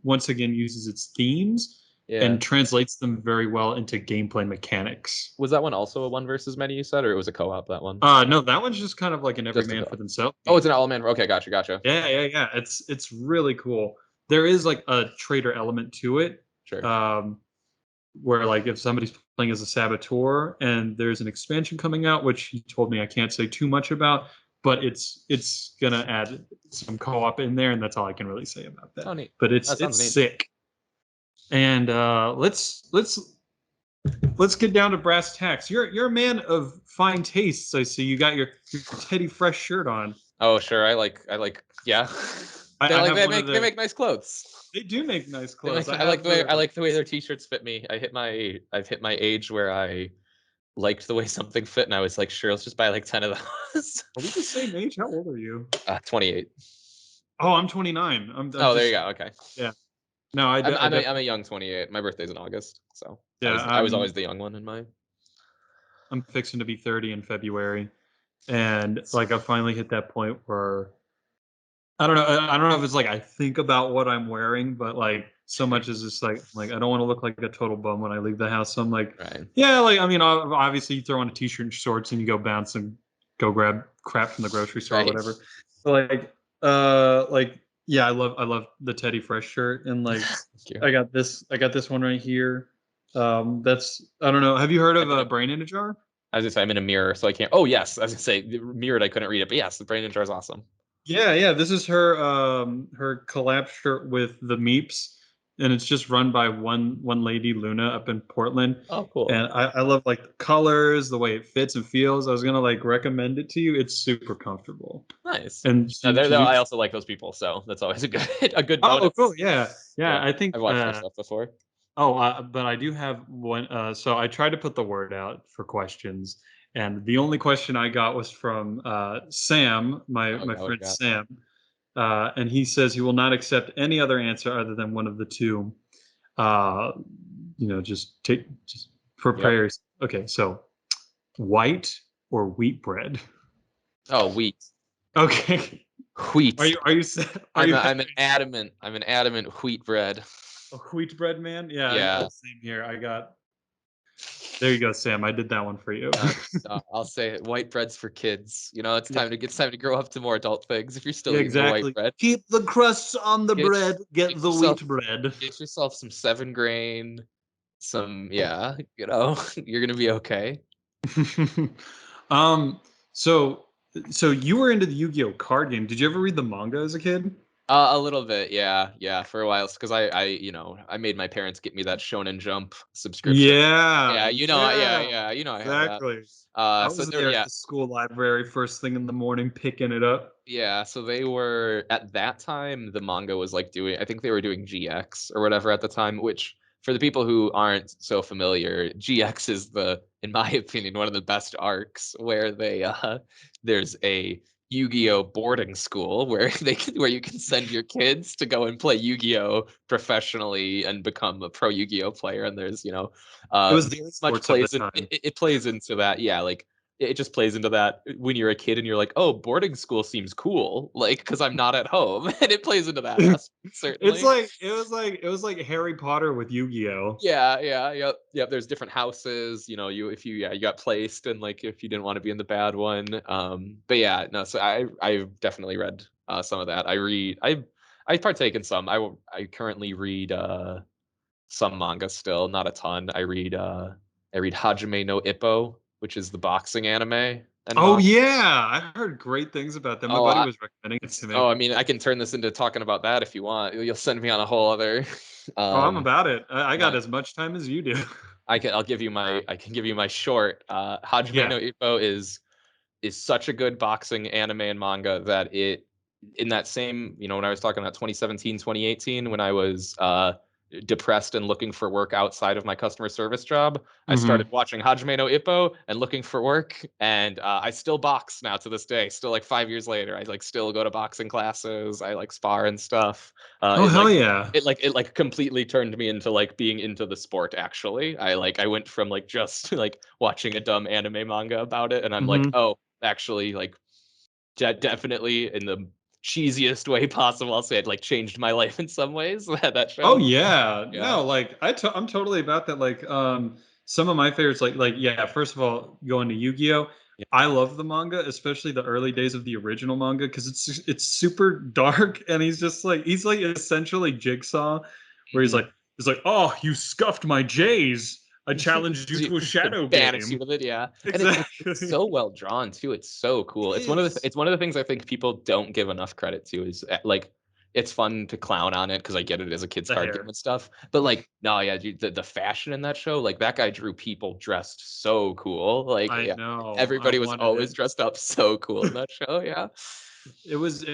once again uses its themes Yeah. and translates them very well into gameplay mechanics. Was that one also a one versus many, you said, or it was a co-op, that one? No, that one's just kind of like an every Just a man for co-op. themselves Oh, game. it's an all-man. Okay, gotcha. Yeah. It's really cool. There is like a trader element to it, Sure. um, where like if somebody's playing as a saboteur and there's an expansion coming out, which he told me I can't say too much about, but it's gonna add some co-op in there, and that's all I can really say about that. Oh, neat. But That sounds it's neat. sick. And let's get down to brass tacks. You're a man of fine tastes. I see you got your Teddy Fresh shirt on. Oh, sure. Yeah. I have one They of the. make nice clothes. They do make nice They clothes. make I like have the way the. their t-shirts fit me. I've hit my age where I liked the way something fit, and I was like, sure, let's just buy like 10 of those. Are we the same age? How old are you? 28. Oh, I'm 29. I'm Oh, there you just go. Okay. yeah. No, I I'm a definitely young 28. My birthday's in August, so yeah. I was always the young one in my. I'm fixing to be 30 in February, and like I finally hit that point where I don't know. I don't know if it's like I think about what I'm wearing, but like so much is just like I don't want to look like a total bum when I leave the house. So I'm like, Right. yeah, like I mean, obviously you throw on a t-shirt and shorts and you go bounce and go grab crap from the grocery store or Right. whatever. But like yeah, I love the Teddy Fresh shirt, and like Thank you. I got this one right here. That's I don't know. Have you heard I'm of in a, Brain in a Jar? I was gonna say I'm in a mirror, so I can't. Oh yes, I was gonna say mirrored. I couldn't read it, but yes, the brain jar is awesome. Yeah. This is her collab shirt with the Meeps, and it's just run by one lady, Luna, up in Portland. Oh, cool. And I love like the colors, the way it fits and feels. I was gonna like recommend it to you. It's super comfortable. Nice. And I also like those people, so that's always a good a good oh cool, bonus. yeah. Yeah, I think I've watched their stuff before. but I do have one. So I tried to put the word out for questions, and the only question I got was from Sam, Oh my yeah, what friend you got? Sam, and he says he will not accept any other answer other than one of the two. Uh, just Yep. prepare. Okay, so white or wheat bread? Oh, wheat. Okay, Wheat. are you are you I'm an adamant wheat bread. a wheat bread man? Yeah, Yeah. same here. I got. There you go, Sam. I did that one for you. I'll say it. White bread's for kids. You know, Yeah. it's time to grow up to more adult things. If you're still Yeah, eating the white exactly. bread, Keep the crusts on the get bread. Get get the yourself wheat bread. get yourself some 7 grain. Some you're gonna be okay. um. So so you were into the Yu-Gi-Oh card game. Did you ever read the manga as a kid? A little bit, yeah, for a while, because I made my parents get me that Shonen Jump subscription. Yeah. Yeah. I had that. Exactly. I So was there, there at yeah, the school library first thing in the morning picking it up. yeah. So they were at that time. The manga was like doing. I think they were doing GX or whatever at the time. Which for the people who aren't so familiar, GX is in my opinion, one of the best arcs where there's a Yu-Gi-Oh boarding school where where you can send your kids to go and play Yu-Gi-Oh professionally and become a pro Yu-Gi-Oh player. And there's It was the very much sports of the it, time. it plays into that. Yeah, like it just plays into that when you're a kid and you're like, oh, boarding school seems cool, like because I'm not at home, and it plays into that aspect It's certainly. like it was like Harry Potter with Yu-Gi-Oh. Yep. There's different houses. You if you got placed, and like if you didn't want to be in the bad one. But yeah, no. So I've definitely read some of that. I partake in some. I currently read some manga still, not a ton. I read Hajime no Ippo, which is the boxing anime and Oh manga. yeah, I heard great things about that. My Oh, buddy was recommending it to me. I mean, I can turn this into talking about that if you want. You'll send me on a whole other. Oh, I'm Um, about it. I got yeah, as much time as you do. I can give you my short. Hajime Yeah. no Ippo is such a good boxing anime and manga in that same, when I was talking about 2017, 2018, when I was depressed and looking for work outside of my customer service job, I started Mm-hmm. watching Hajime no Ippo and looking for work. And I still box now to this day. Still, like 5 years later, I like still go to boxing classes. I like spar and stuff. Oh It hell like yeah. it like completely turned me into like being into the sport. Actually, I went from like just like watching a dumb anime manga about it, and I'm like, Mm-hmm. oh, actually, like definitely in the cheesiest way possible. I'll say it like changed my life in some ways. That Oh show. yeah, Yeah. no, like I'm totally about that. Like, some of my favorites, like yeah. First of all, going to Yu-Gi-Oh, Yeah. I love the manga, especially the early days of the original manga, because it's super dark, and he's like essentially Jigsaw, where Mhm. he's like, oh, you scuffed my J's. I challenged you to a To shadow banish you game. with it, yeah. And it's Exactly. so well drawn too. It's so It cool. is. It's one of the things I think people don't give enough credit to is like it's fun to clown on it because I get it as a kid's The card game hair. and stuff. But like, no, yeah, dude, the fashion in that show, like that guy drew people dressed so cool. Like, I yeah, know. I everybody was wanted always it. dressed up so cool in that show. Yeah. It was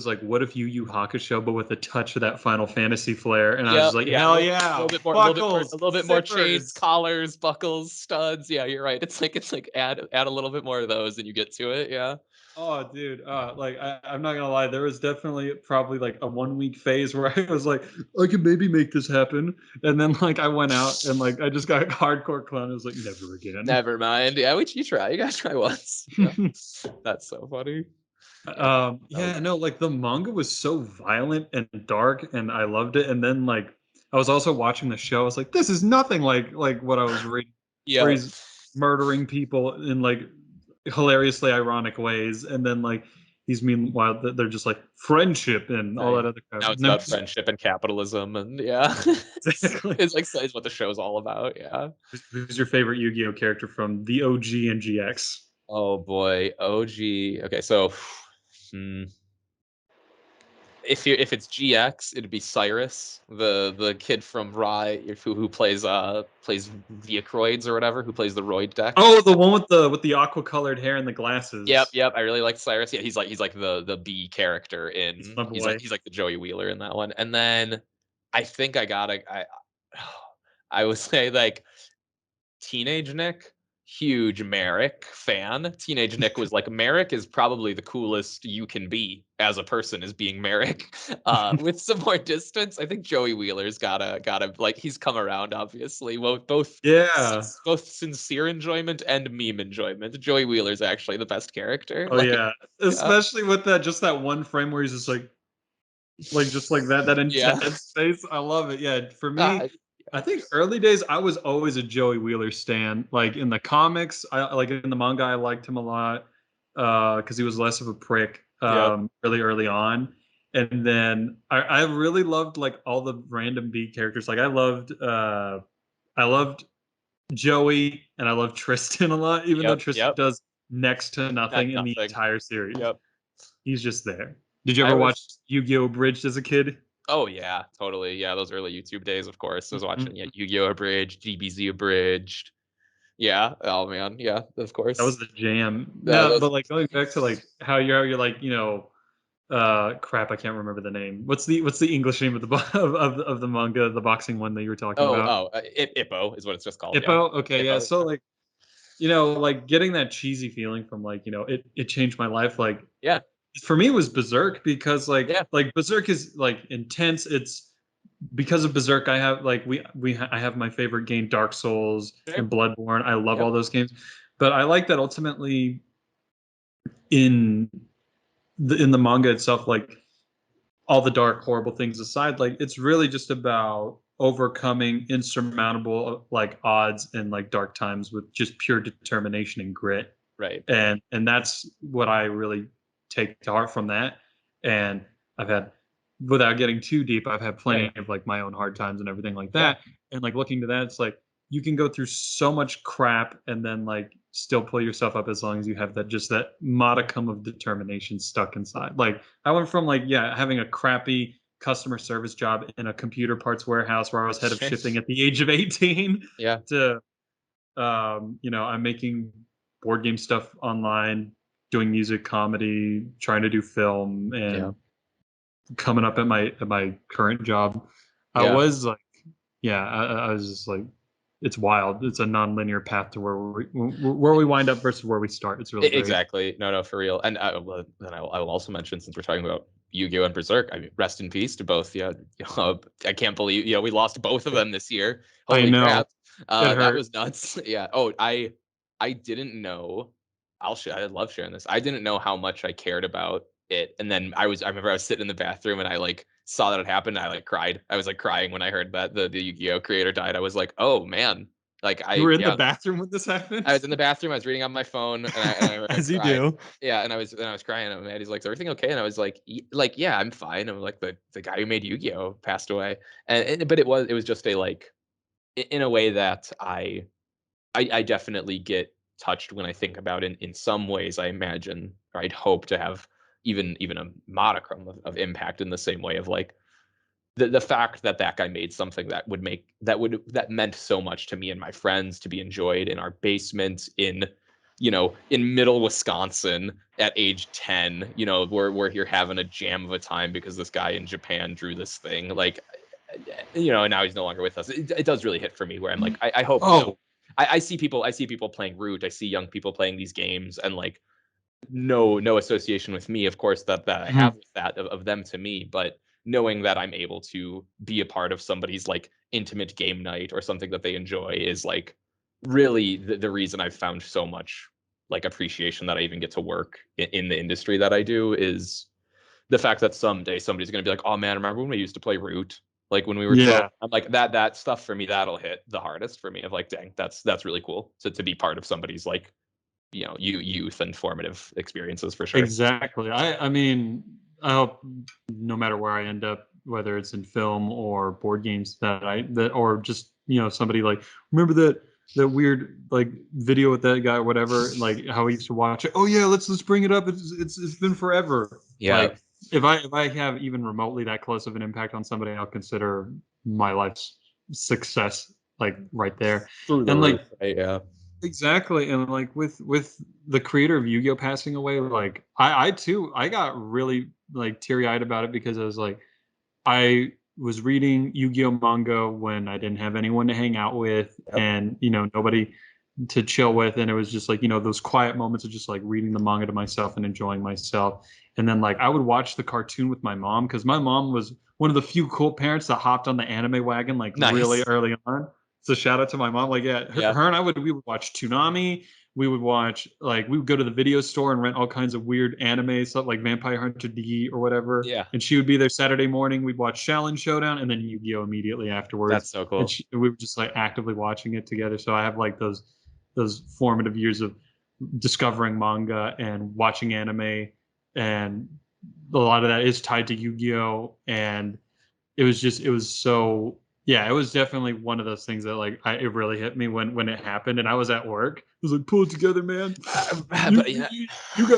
like what if Yu Hakusho but with a touch of that Final Fantasy flair, and I was Yeah, just like, yeah, hell yeah, a buckles, little bit more chains, zippers. collars, buckles, studs. Yeah, you're right. It's like add a little bit more of those and you get to it. Yeah. Oh, dude, like I'm not gonna lie, there was definitely probably like a 1 week phase where I was like, I could maybe make this happen, and then like I went out and like I just got hardcore clown. I was like, never again. Never mind. Yeah, you try. You gotta try once. Yeah. That's so funny. Yeah. That was Yeah, no, like the manga was so violent and dark, and I loved it. And then like I was also watching the show. I was like, this is nothing like what I was reading, where yeah. he's murdering people in like hilariously ironic ways, and then like he's meanwhile they're just like friendship and all Right. that other crap. Now it's And I'm about just friendship and capitalism and yeah. exactly. It's like it's what the show's all about. Yeah. Who's your favorite Yu-Gi-Oh character from the OG and GX? Oh boy. OG. Okay, so hmm, if it's GX, it'd be Cyrus, the kid from Rye who plays Viacroids or whatever, who plays the Roid deck. Oh, the one with the aqua colored hair and the Yep, glasses. yep. I really like Cyrus. Yeah, he's like the B character He's in my boy. he's like the Joey Wheeler in that one. And then I think I would say like Teenage Nick, huge Merrick fan. Teenage Nick was like, Merrick is probably the coolest you can be as a person is being Merrick. With some more distance, I think Joey Wheeler's gotta like he's come around, obviously. Well, Yeah. both sincere enjoyment and meme enjoyment. Joey Wheeler's actually the best character. Oh Like, yeah, yeah, especially with that just that one frame where he's like just like that yeah. intense face. I love it. Yeah, for me, God, I yeah. think early days I was always a Joey Wheeler stan. Like in the comics, I like in the manga I liked him a lot because he was less of a prick Yep. really early on. And then I really loved like all the random B characters. Like I loved Joey and I loved Tristan a lot, even though Yep. Tristan Yep. does next to Not nothing in the nothing. entire series. Yep. He's just there. Did you I ever was watch Yu-Gi-Oh! Abridged as a kid? Oh yeah, totally. Yeah, those early YouTube days, of course. I was watching Mhm. Yu-Gi-Oh! Abridged, DBZ Abridged. Yeah. Oh man. Yeah, of That was course. the jam. No, Those but like going back to like how you're like, crap, I can't remember the name. What's the English name of the of the manga, the boxing one that you were talking about? Ippo is what it's just called. Yeah. Hippo? Okay, yeah. Ippo. So like, like getting that cheesy feeling from like, it changed my life. Like Yeah. for me it was Berserk because Yeah. like Berserk is like intense. It's because of Berserk, I have like I have my favorite game, Dark Souls Same. and Bloodborne. I love Yep. all those games, but I like that ultimately in in the manga itself, like all the dark, horrible things aside, like it's really just about overcoming insurmountable like odds and like dark times with just pure determination and grit, Right. and that's what I really take to heart from that. And I've had, without getting too deep, I've had Yeah. plenty of like my own hard times and everything like Yeah. that. And like looking to that, it's like you can go through so much crap and then like still pull yourself up as long as you have that just that modicum of determination stuck inside. Like I went from like yeah having a crappy customer service job in a computer parts warehouse where I was head of shipping at the age of 18 Yeah. to I'm making board game stuff online, doing music, comedy, trying to do film, Yeah. and coming up at my current job. I Yeah. was like, yeah, I was just like, it's wild. It's a non-linear path to where we wind up versus where we start. It's really great. Exactly. No, no, for real. And well, then I will also mention, since we're talking about Yu-Gi-Oh and Berserk, I mean, rest in peace to both. Yeah, I can't believe we lost both of them this year. I Holy know crap, it that hurt. was nuts. Yeah. Oh, I didn't know. I love sharing this. I didn't know how much I cared about it, and then I remember I was sitting in the bathroom and I like saw that it happened. And I like cried. I was like crying when I heard that the Yu-Gi-Oh creator died. I was like, oh man. Like You were in the yeah, bathroom when this I was happened, in the bathroom. I was reading on my phone, and I as you cried. do. Yeah, and I was crying. And Maddie's like, "Is everything okay?" And I was like, like, yeah, I'm fine." I'm like, the guy who made Yu-Gi-Oh passed away, and but it was just a like in a way that I definitely get touched when I think about it. In some ways, I imagine, or I'd hope to have even a modicum of impact in the same way of like the fact that that guy made something that would make that meant so much to me and my friends, to be enjoyed in our basement in in middle Wisconsin at age 10. We're here having a jam of a time because this guy in Japan drew this thing, like, and now he's no longer with us. It does really hit for me, where I'm like, I hope, Oh, I see people playing Root, I see young people playing these games, and like no association with me, of course, that I have with that, of them to me, but knowing that I'm able to be a part of somebody's like intimate game night or something that they enjoy is like really the reason I've found so much like appreciation that I even get to work in the industry that I do, is the fact that someday somebody's going to be like, oh man, remember when we used to play Root, like when we were 12? yeah, I'm like, that stuff for me, that'll hit the hardest for me, of like, dang, that's really cool to be part of somebody's like youth and formative experiences, for sure. exactly. I mean, I hope no matter where I end up, whether it's in film or board games, that or just somebody like, remember that weird like video with that guy or whatever, like how he used to watch it. Oh yeah, let's bring it up. It's been forever. Yeah, Like if I have even remotely that close of an impact on somebody, I'll consider my life's success, like right there. through the And like roof, right? Yeah. exactly, and like with the creator of Yu-Gi-Oh passing away, like I too I got really like teary-eyed about it, because I was like, I was reading Yu-Gi-Oh manga when I didn't have anyone to hang out with, Yep. and nobody to chill with, and it was just like those quiet moments of just like reading the manga to myself and enjoying myself. And then like I would watch the cartoon with my mom, because my mom was one of the few cool parents that hopped on the anime wagon like really Nice. early on. So shout out to my mom. Like yeah, her, Yeah. her and we would watch Toonami. We would watch, like, we would go to the video store and rent all kinds of weird anime stuff like Vampire Hunter D or whatever. Yeah. And she would be there Saturday morning. We'd watch Challenge Showdown and then Yu-Gi-Oh immediately afterwards. That's so And cool. we were just like actively watching it together. So I have like those formative years of discovering manga and watching anime, and a lot of that is tied to Yu-Gi-Oh. And it was so, yeah, it was definitely one of those things that like it really hit me when it happened, and I was at work. I was like, pull it together, man. you But yeah.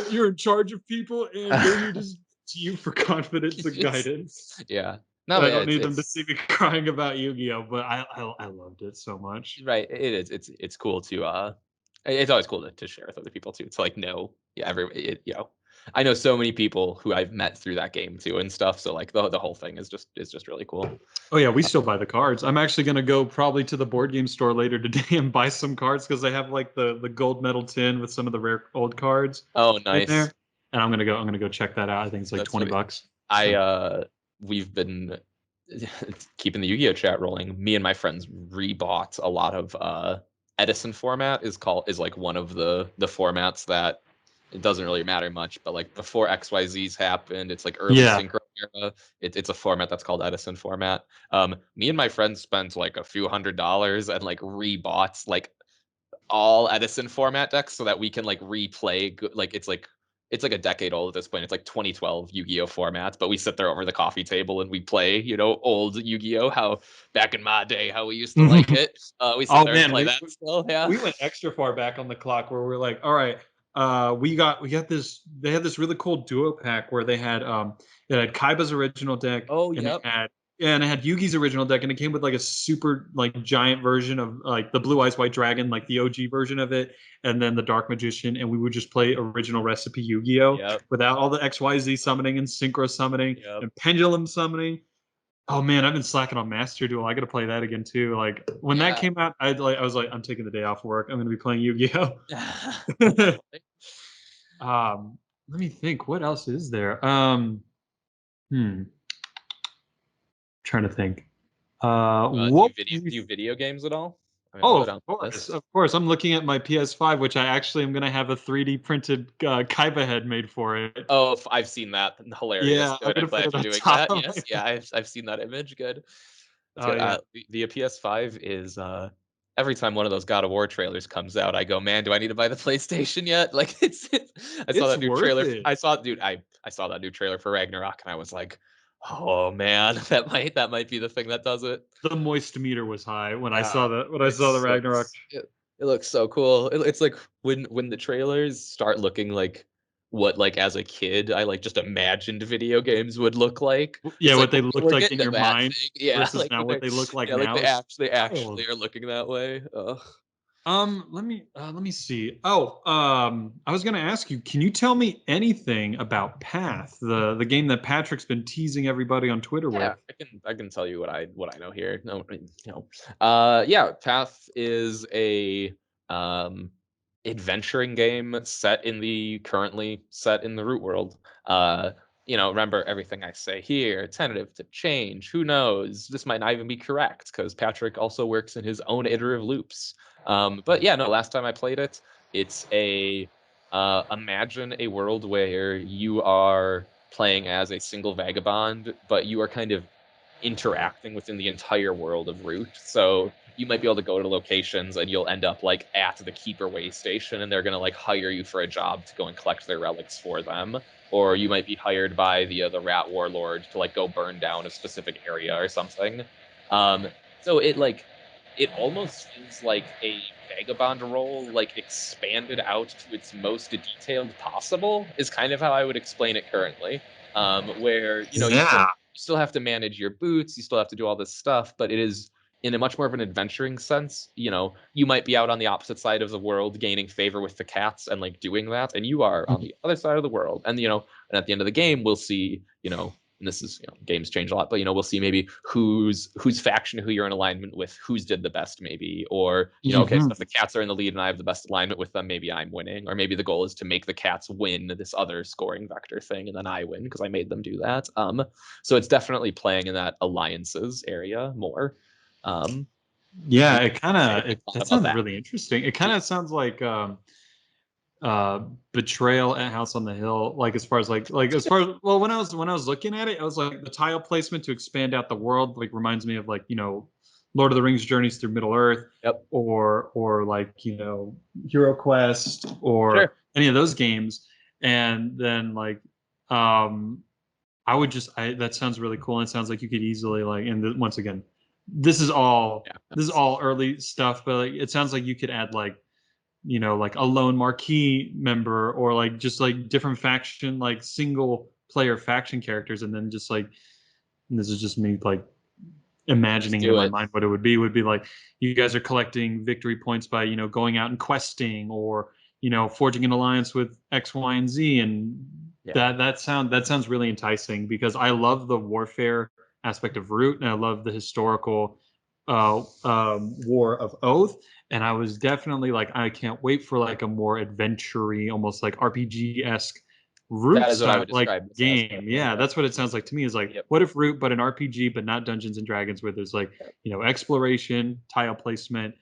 you're in charge of people, and they need to you for confidence and guidance. Yeah. No, I yeah, don't it's need them to it's see me crying about Yu-Gi-Oh, but I loved it so much. right. It is. It's cool to it's always cool to share with other people too. To like know, yeah, I know so many people who I've met through that game too and stuff. So like the whole thing is just really cool. Oh yeah, we still buy the cards. I'm actually gonna go probably to the board game store later today and buy some cards, because they have like the gold medal tin with some of the rare old cards Oh, in nice. there. And I'm gonna go check that out. I think it's like That's 20 funny. bucks. I So we've been keeping the Yu-Gi-Oh chat rolling. Me and my friends rebought a lot of Edison format is like one of the formats that it doesn't really matter much, but like before XYZ's happened, it's like early yeah. synchro era. It's a format that's called Edison format. Me and my friends spent like a few $100s and like rebought like all Edison format decks so that we can like replay like it's like a decade old at this point. It's like 2012 Yu-Gi-Oh formats, but we sit there over the coffee table and we play, old Yu-Gi-Oh, how back in my day, how we used to like it. We sit Oh there and man, play we, that still. Yeah. we went extra far back on the clock, where we're like, all right, we got this. They had this really cool duo pack where it had Kaiba's original deck, Oh, and it yep. had and it had Yugi's original deck, and it came with like a super like giant version of like the Blue Eyes White Dragon, like the OG version of it, and then the Dark Magician, and we would just play original recipe Yu-Gi-Oh Yep. without all the XYZ summoning and synchro summoning Yep. and pendulum summoning. Oh man, I've been slacking on Master Duel. I got to play that again too. Like when that Yeah. came out, I was like, I'm taking the day off work. I'm going to be playing Yu-Gi-Oh. Definitely. Let me think. What else is there? Hmm. Trying to think. Do What? you video games at all? I mean, I'll Oh, go of down the course, list. of course. I'm looking at my PS5, which I actually am going to have a 3D printed Kaiba head made for it. Oh, I've seen that. Hilarious. Yeah, I'm Good. going I'm to put glad it you're on doing top that. of my. Yes. Yeah, I've seen that image. Good. That's Oh good. yeah, The PS5 is every time one of those God of War trailers comes out, I go, man, do I need to buy the PlayStation yet? Like I saw it's that new worth trailer. it. I saw, dude, I saw that new trailer for Ragnarok, and I was like, oh man, that might be the thing that does it. The moist meter was high when I Yeah, saw the it Ragnarok. looks it looks so cool. It's like when the trailers start looking like what like as a kid I like just imagined video games would look like. Yeah, It's like what they looked we're like getting in to your that mind thing. Yeah, versus like now when what they're they look like yeah, like now they is actually wild. are looking that way. Ugh. Let me see. Oh, I was gonna ask you, can you tell me anything about Path, the game that Patrick's been teasing everybody on Twitter Yeah, with? I can tell you what I know here. No, yeah, Path is a um adventuring game set in the currently set in the root world. Uh, remember everything I say here, tentative to change. Who knows? This might not even be correct because Patrick also works in his own iterative loops. But yeah, no, last time I played it, it's a imagine a world where you are playing as a single vagabond, but you are kind of interacting within the entire world of Root. So you might be able to go to locations and you'll end up like at the Keeper Way station and they're gonna like hire you for a job to go and collect their relics for them. Or you might be hired by the Rat Warlord to like go burn down a specific area or something. Um, so it almost feels like a vagabond role, like expanded out to its most detailed possible, is kind of how I would explain it currently. Where Yeah. you still have to manage your boots, you still have to do all this stuff, but it is in a much more of an adventuring sense. You might be out on the opposite side of the world gaining favor with the cats and like doing that, and you are on the other side of the world. And at the end of the game, we'll see, and this is, games change a lot, but we'll see maybe whose faction, who you're in alignment with, who's did the best maybe, or okay, so Hmm. if the cats are in the lead and I have the best alignment with them, maybe I'm winning, or maybe the goal is to make the cats win this other scoring vector thing and then I win because I made them do that. So it's definitely playing in that alliances area more. Um, Yeah, yeah, it kind I of think a lot that about sounds that. really interesting. It kind of sounds like Betrayal at House on the Hill, like as far as as far as, well, when I was looking at it, I was like the tile placement to expand out the world like reminds me of like Lord of the Rings Journeys Through Middle Earth, Yep. or like Hero Quest or Sure. any of those games. And then like um I would just I that sounds really cool, and it sounds like you could easily like, and once again, this is all Yeah. this is all early stuff, but like it sounds like you could add like like a lone marquee member, or like just like different faction, like single player faction characters, and then just like, and this is just me like Just imagining in do my it. mind what it would be like you guys are collecting victory points by going out and questing, or forging an alliance with X, Y, and Z. And Yeah. that sounds really enticing, because I love the warfare aspect of Root, and I love the historical war of Oath. And I was definitely like, I can't wait for like a more adventure-y, almost like RPG-esque Root That is what I style would like describe this as. game. Definitely. Yeah, Yep. that's what it sounds like to me. Is like, Yep. what if Root, but an RPG, but not Dungeons and Dragons, where there's like, Yep. exploration, tile placement,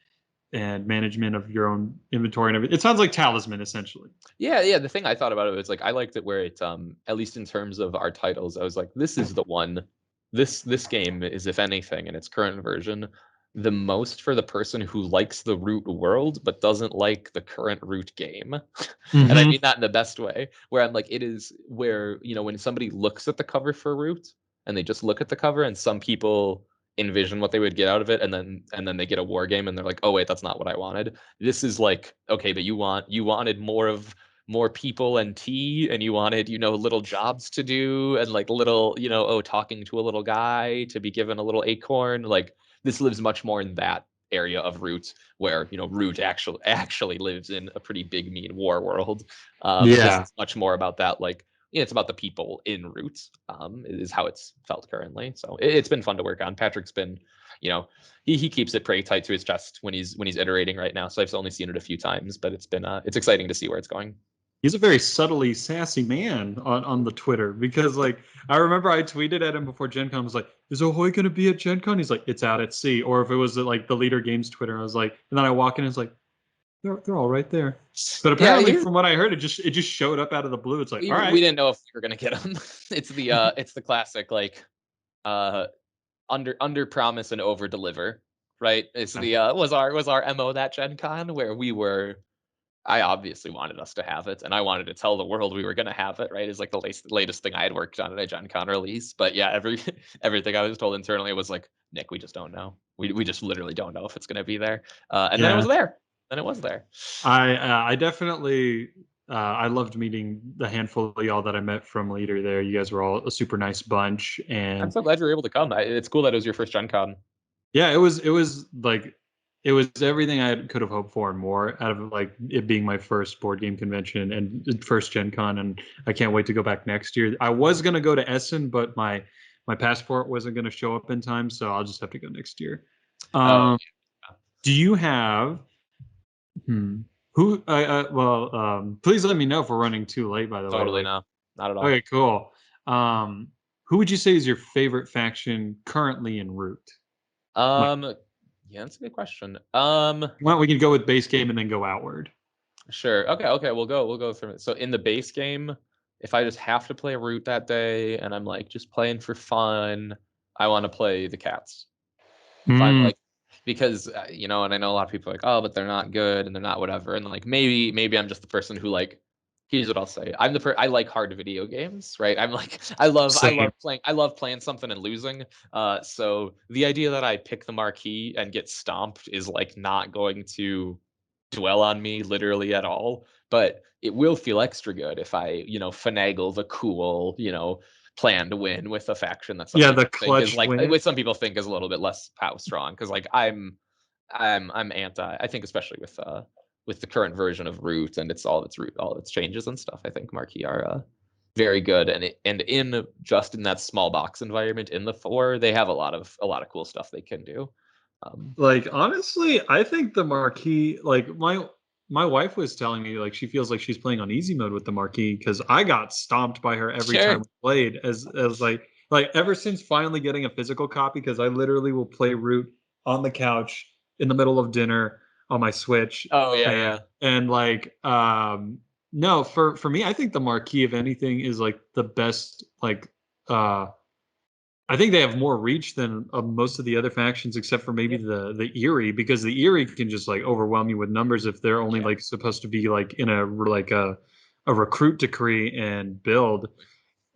and management of your own inventory and everything. It sounds like Talisman essentially. Yeah, yeah. The thing I thought about it was like I liked it where it at least in terms of our titles, I was like, this is the one. This game is, if anything, in its current version, the most for the person who likes the Root world but doesn't like the current Root game. And I Mm-hmm. mean that in the best way, where I'm like, it is where, when somebody looks at the cover for Root and they just look at the cover, and some people envision what they would get out of it, and then they get a war game and they're like, oh wait, that's not what I wanted. This is like, okay, but you wanted more people and tea, and you wanted little jobs to do, and like little, oh, talking to a little guy to be given a little acorn. Like this lives much more in that area of Root, where Root actually lives in a pretty big mean war world. This Yeah. is much more about that like it's about the people in Root. Is how it's felt currently. So it's been fun to work on. Patrick's been, he keeps it pretty tight to his chest when he's iterating right now. So I've only seen it a few times, but it's exciting to see where it's going. He's a very subtly sassy man on the Twitter because like I remember I tweeted at him before Gen Con, was like, is Ahoy gonna be at Gen Con? He's like, it's out at sea. Or if it was like the Leader Games Twitter, I was like, and then I walk in and it's like, they're all right there. But Yeah, apparently from what I heard, it just showed up out of the blue. It's like, all we right. didn't know if we were gonna get him. It's the classic like uh under promise and over deliver, right? It's the was our MO that Gen Con where I obviously wanted us to have it, and I wanted to tell the world we were going to have it. Right, is like the latest thing I had worked on at a Gen Con release. But yeah, everything I was told internally was like, Nick, we just don't know. We just literally don't know if it's going to be there. And then it Yeah. was there. Then it was there. I definitely I loved meeting the handful of y'all that I met from Leader there. You guys were all a super nice bunch, I'm and so glad you were able to come. It's cool that it was your first Gen Con. yeah, it was like it was everything I could have hoped for and more out of like it being my first board game convention and first Gen Con, and I can't wait to go back next year. I was gonna go to Essen, but my passport wasn't gonna show up in time, so I'll just have to go next year. Oh, Um, yeah. do you have who? Well, please let me know if we're running too late. By the way, Totally like no, not at all. okay, cool. Um, who would you say is your favorite faction currently en route? Like, Um, yeah, that's a good question. well, we can go with base game and then go outward. Sure. Okay. We'll go through it. So in the base game, if I just have to play a route that day and I'm like just playing for fun, I want to play the cats. If I'm Mm, like, because and I know a lot of people are like, oh, but they're not good and they're not whatever, and like maybe I'm just the person who like. Here's what I'll say. I like hard video games, right? I'm like same. I love playing something and losing. So the idea that I pick the marquee and get stomped is like not going to dwell on me literally at all, but it will feel extra good if I, finagle the cool, plan to win with a faction that some Yeah, the people think is clutch like, win. with some people think is a little bit less power strong. Because like I'm anti. I think especially with the current version of Root and all its changes and stuff. I think Marquee are very good, and in just in that small box environment in the four, they have a lot of cool stuff they can do. Like honestly, I think the marquee, like my wife was telling me like she feels like she's playing on easy mode with the marquee because I got stomped by her every Sure. time we played as like ever since finally getting a physical copy because I literally will play Root on the couch in the middle of dinner on my Switch Oh yeah, and yeah. like no for me I think the marquee if anything is like the best like uh I think they have more reach than most of the other factions, except for maybe Yeah. the Erie, because the Erie can just like overwhelm you with numbers if they're only Yeah. like supposed to be like in a recruit decree and build.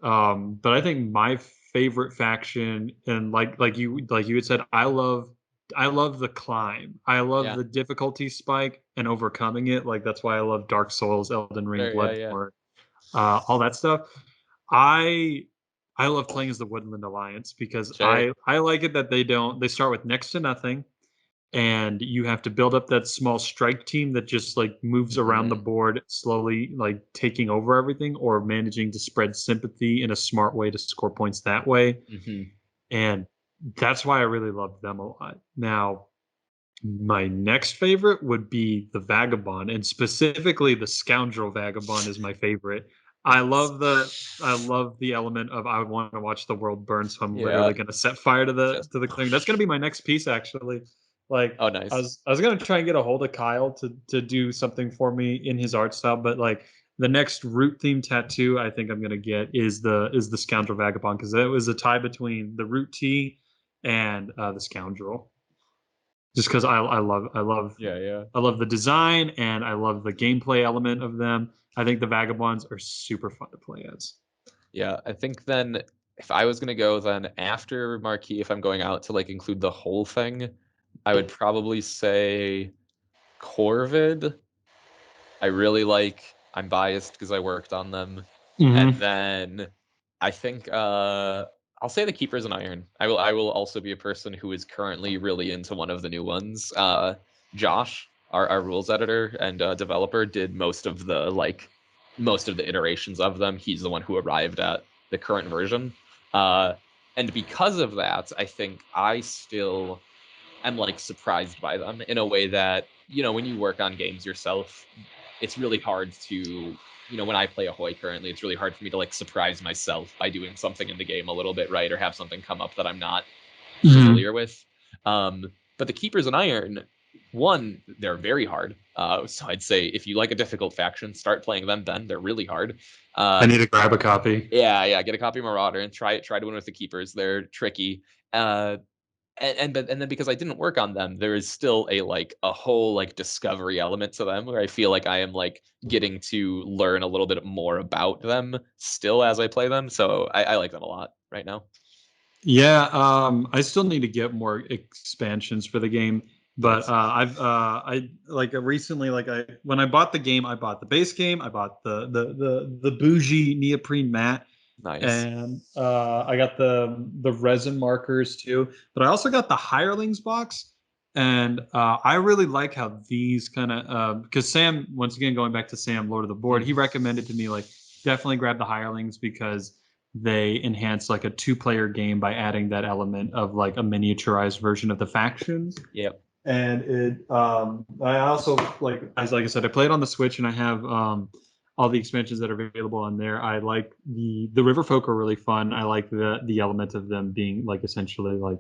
But I think my favorite faction, and like you had said, I love the climb. I love Yeah. the difficulty spike and overcoming it. Like that's why I love Dark Souls, Elden Ring, Sure. Yeah. Yeah. Bloodborne, all that stuff. I I love playing as the Woodland Alliance because Sure. I like it that they start with next to nothing and you have to build up that small strike team that just like moves around the Hmm. board slowly like taking over everything or managing to spread sympathy in a smart way to score points that way. Hmm. And that's why I really love them a lot. Now, my next favorite would be the Vagabond, and specifically the Scoundrel Vagabond is my favorite. I Nice. love the I love the element of I want to watch the world burn, so I'm Yeah. literally going to set fire to the Just. clearing. That's going to be my next piece, actually. Like Oh, I nice. was I was going to try and get a hold of Kyle to do something for me in his art style, but like the next root theme tattoo I think I'm going to get is the Scoundrel Vagabond because it was a tie between the root T and the Scoundrel just because Yeah. Yeah. I love the design and I love the gameplay element of them. I think the Vagabonds are super fun to play as. Yeah. I think then if I was gonna go then after Marquee, if I'm going out to like include the whole thing, I would probably say Corvid. I really like. I'm biased because I worked on them, and Mm-hmm. then I think I'll say the Keepers in Iron. I will also be a person who is currently really into one of the new ones. Josh, our rules editor and developer, did most of the like most of the iterations of them. He's the one who arrived at the current version. And because of that, I think I still am like surprised by them in a way that, when you work on games yourself, it's really hard to, when I play Ahoy currently, it's really hard for me to like surprise myself by doing something in the game a little bit right, or have something come up that I'm not Mhm. familiar with. But the Keepers in Iron, one, they're very hard. So I'd say if you like a difficult faction, start playing them then. They're really hard. I Uh, need to grab a copy. yeah, get a copy of Marauder and try to win with the Keepers. They're tricky. Uh, and then because I didn't work on them, there is still a whole like discovery element to them where I feel like I am like getting to learn a little bit more about them still as I play them. So I like them a lot right now. Yeah, I still need to get more expansions for the game, but Nice. I like recently, like I when I bought the game, I bought the base game, I bought the bougie neoprene mat, Nice. and I got the resin markers too. But I also got the hirelings box, and I really like how these kind of because Sam, once again going back to Sam, Lord of the Board, Mm. he recommended to me like definitely grab the hirelings because they enhance like a two-player game by adding that element of like a miniaturized version of the factions. Yep. And I also like I said, I played on the Switch and I have all the expansions that are available on there. I like the river folk are really fun. I like the element of them being like essentially like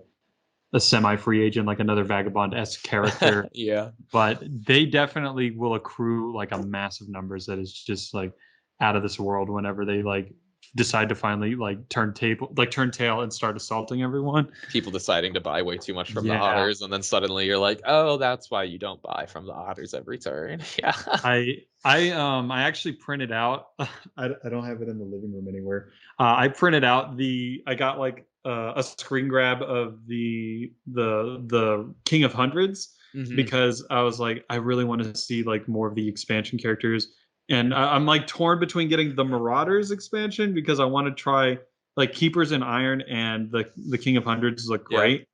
a semi-free agent, like another vagabond-esque character. Yeah. But they definitely will accrue like a massive numbers that is just like out of this world whenever they like decide to finally like turn tail and start assaulting everyone. People deciding to buy way too much from the Yeah. otters, and then suddenly you're like, oh, that's why you don't buy from the otters every turn. Yeah. I actually printed out I don't have it in the living room anywhere. I printed out I got like a screen grab of the King of Hundreds Hmm. because I was like I really want to see like more of the expansion characters, and I'm like torn between getting the Marauders expansion because I want to try like Keepers in Iron, and the King of Hundreds look Yeah. great,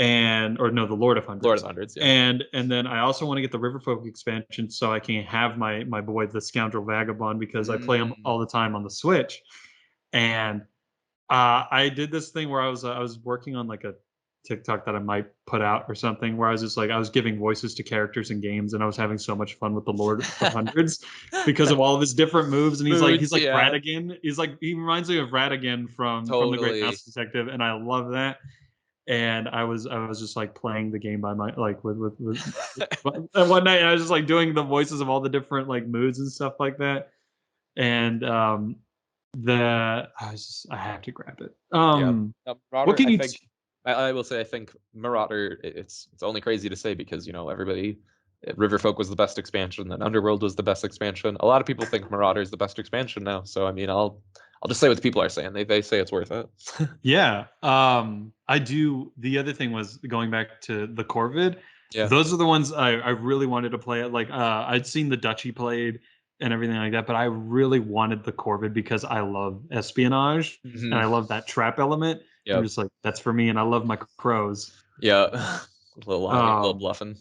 and or no, the Lord of Lord of Hundreds. Hundreds. Yeah. And then I also want to get the Riverfolk expansion so I can have my boy the Scoundrel Vagabond because I play him Mm. all the time on the Switch. And I did this thing where I was working on like a TikTok that I might put out or something where I was just like I was giving voices to characters in games and I was having so much fun with the Lord of Hundreds because of all of his different moves, and he's Moods. like Yeah. Ratigan. He reminds me of Ratigan from the Great Totally. Mouse Detective, and I love that. And I was just like playing the game by my like with and one night I was just like doing the voices of all the different like moods and stuff like that. And the I have to grab it. Yeah. What Marauder, can I you think I will say I think Marauder, it's only crazy to say because everybody, Riverfolk was the best expansion, then Underworld was the best expansion. A lot of people think Marauder is the best expansion now, so I mean I'll just say what the people are saying. They say it's worth it. Yeah. I do. The other thing was going back to the Corvid. Yeah. Those are the ones I really wanted to play. Like I'd seen the Duchy played and everything like that, but I really wanted the Corvid because I love espionage and Hmm. I love that trap element. I'm Yep. just like, that's for me, and I love my crows. Yeah. A little lying, a little Um, bluffing.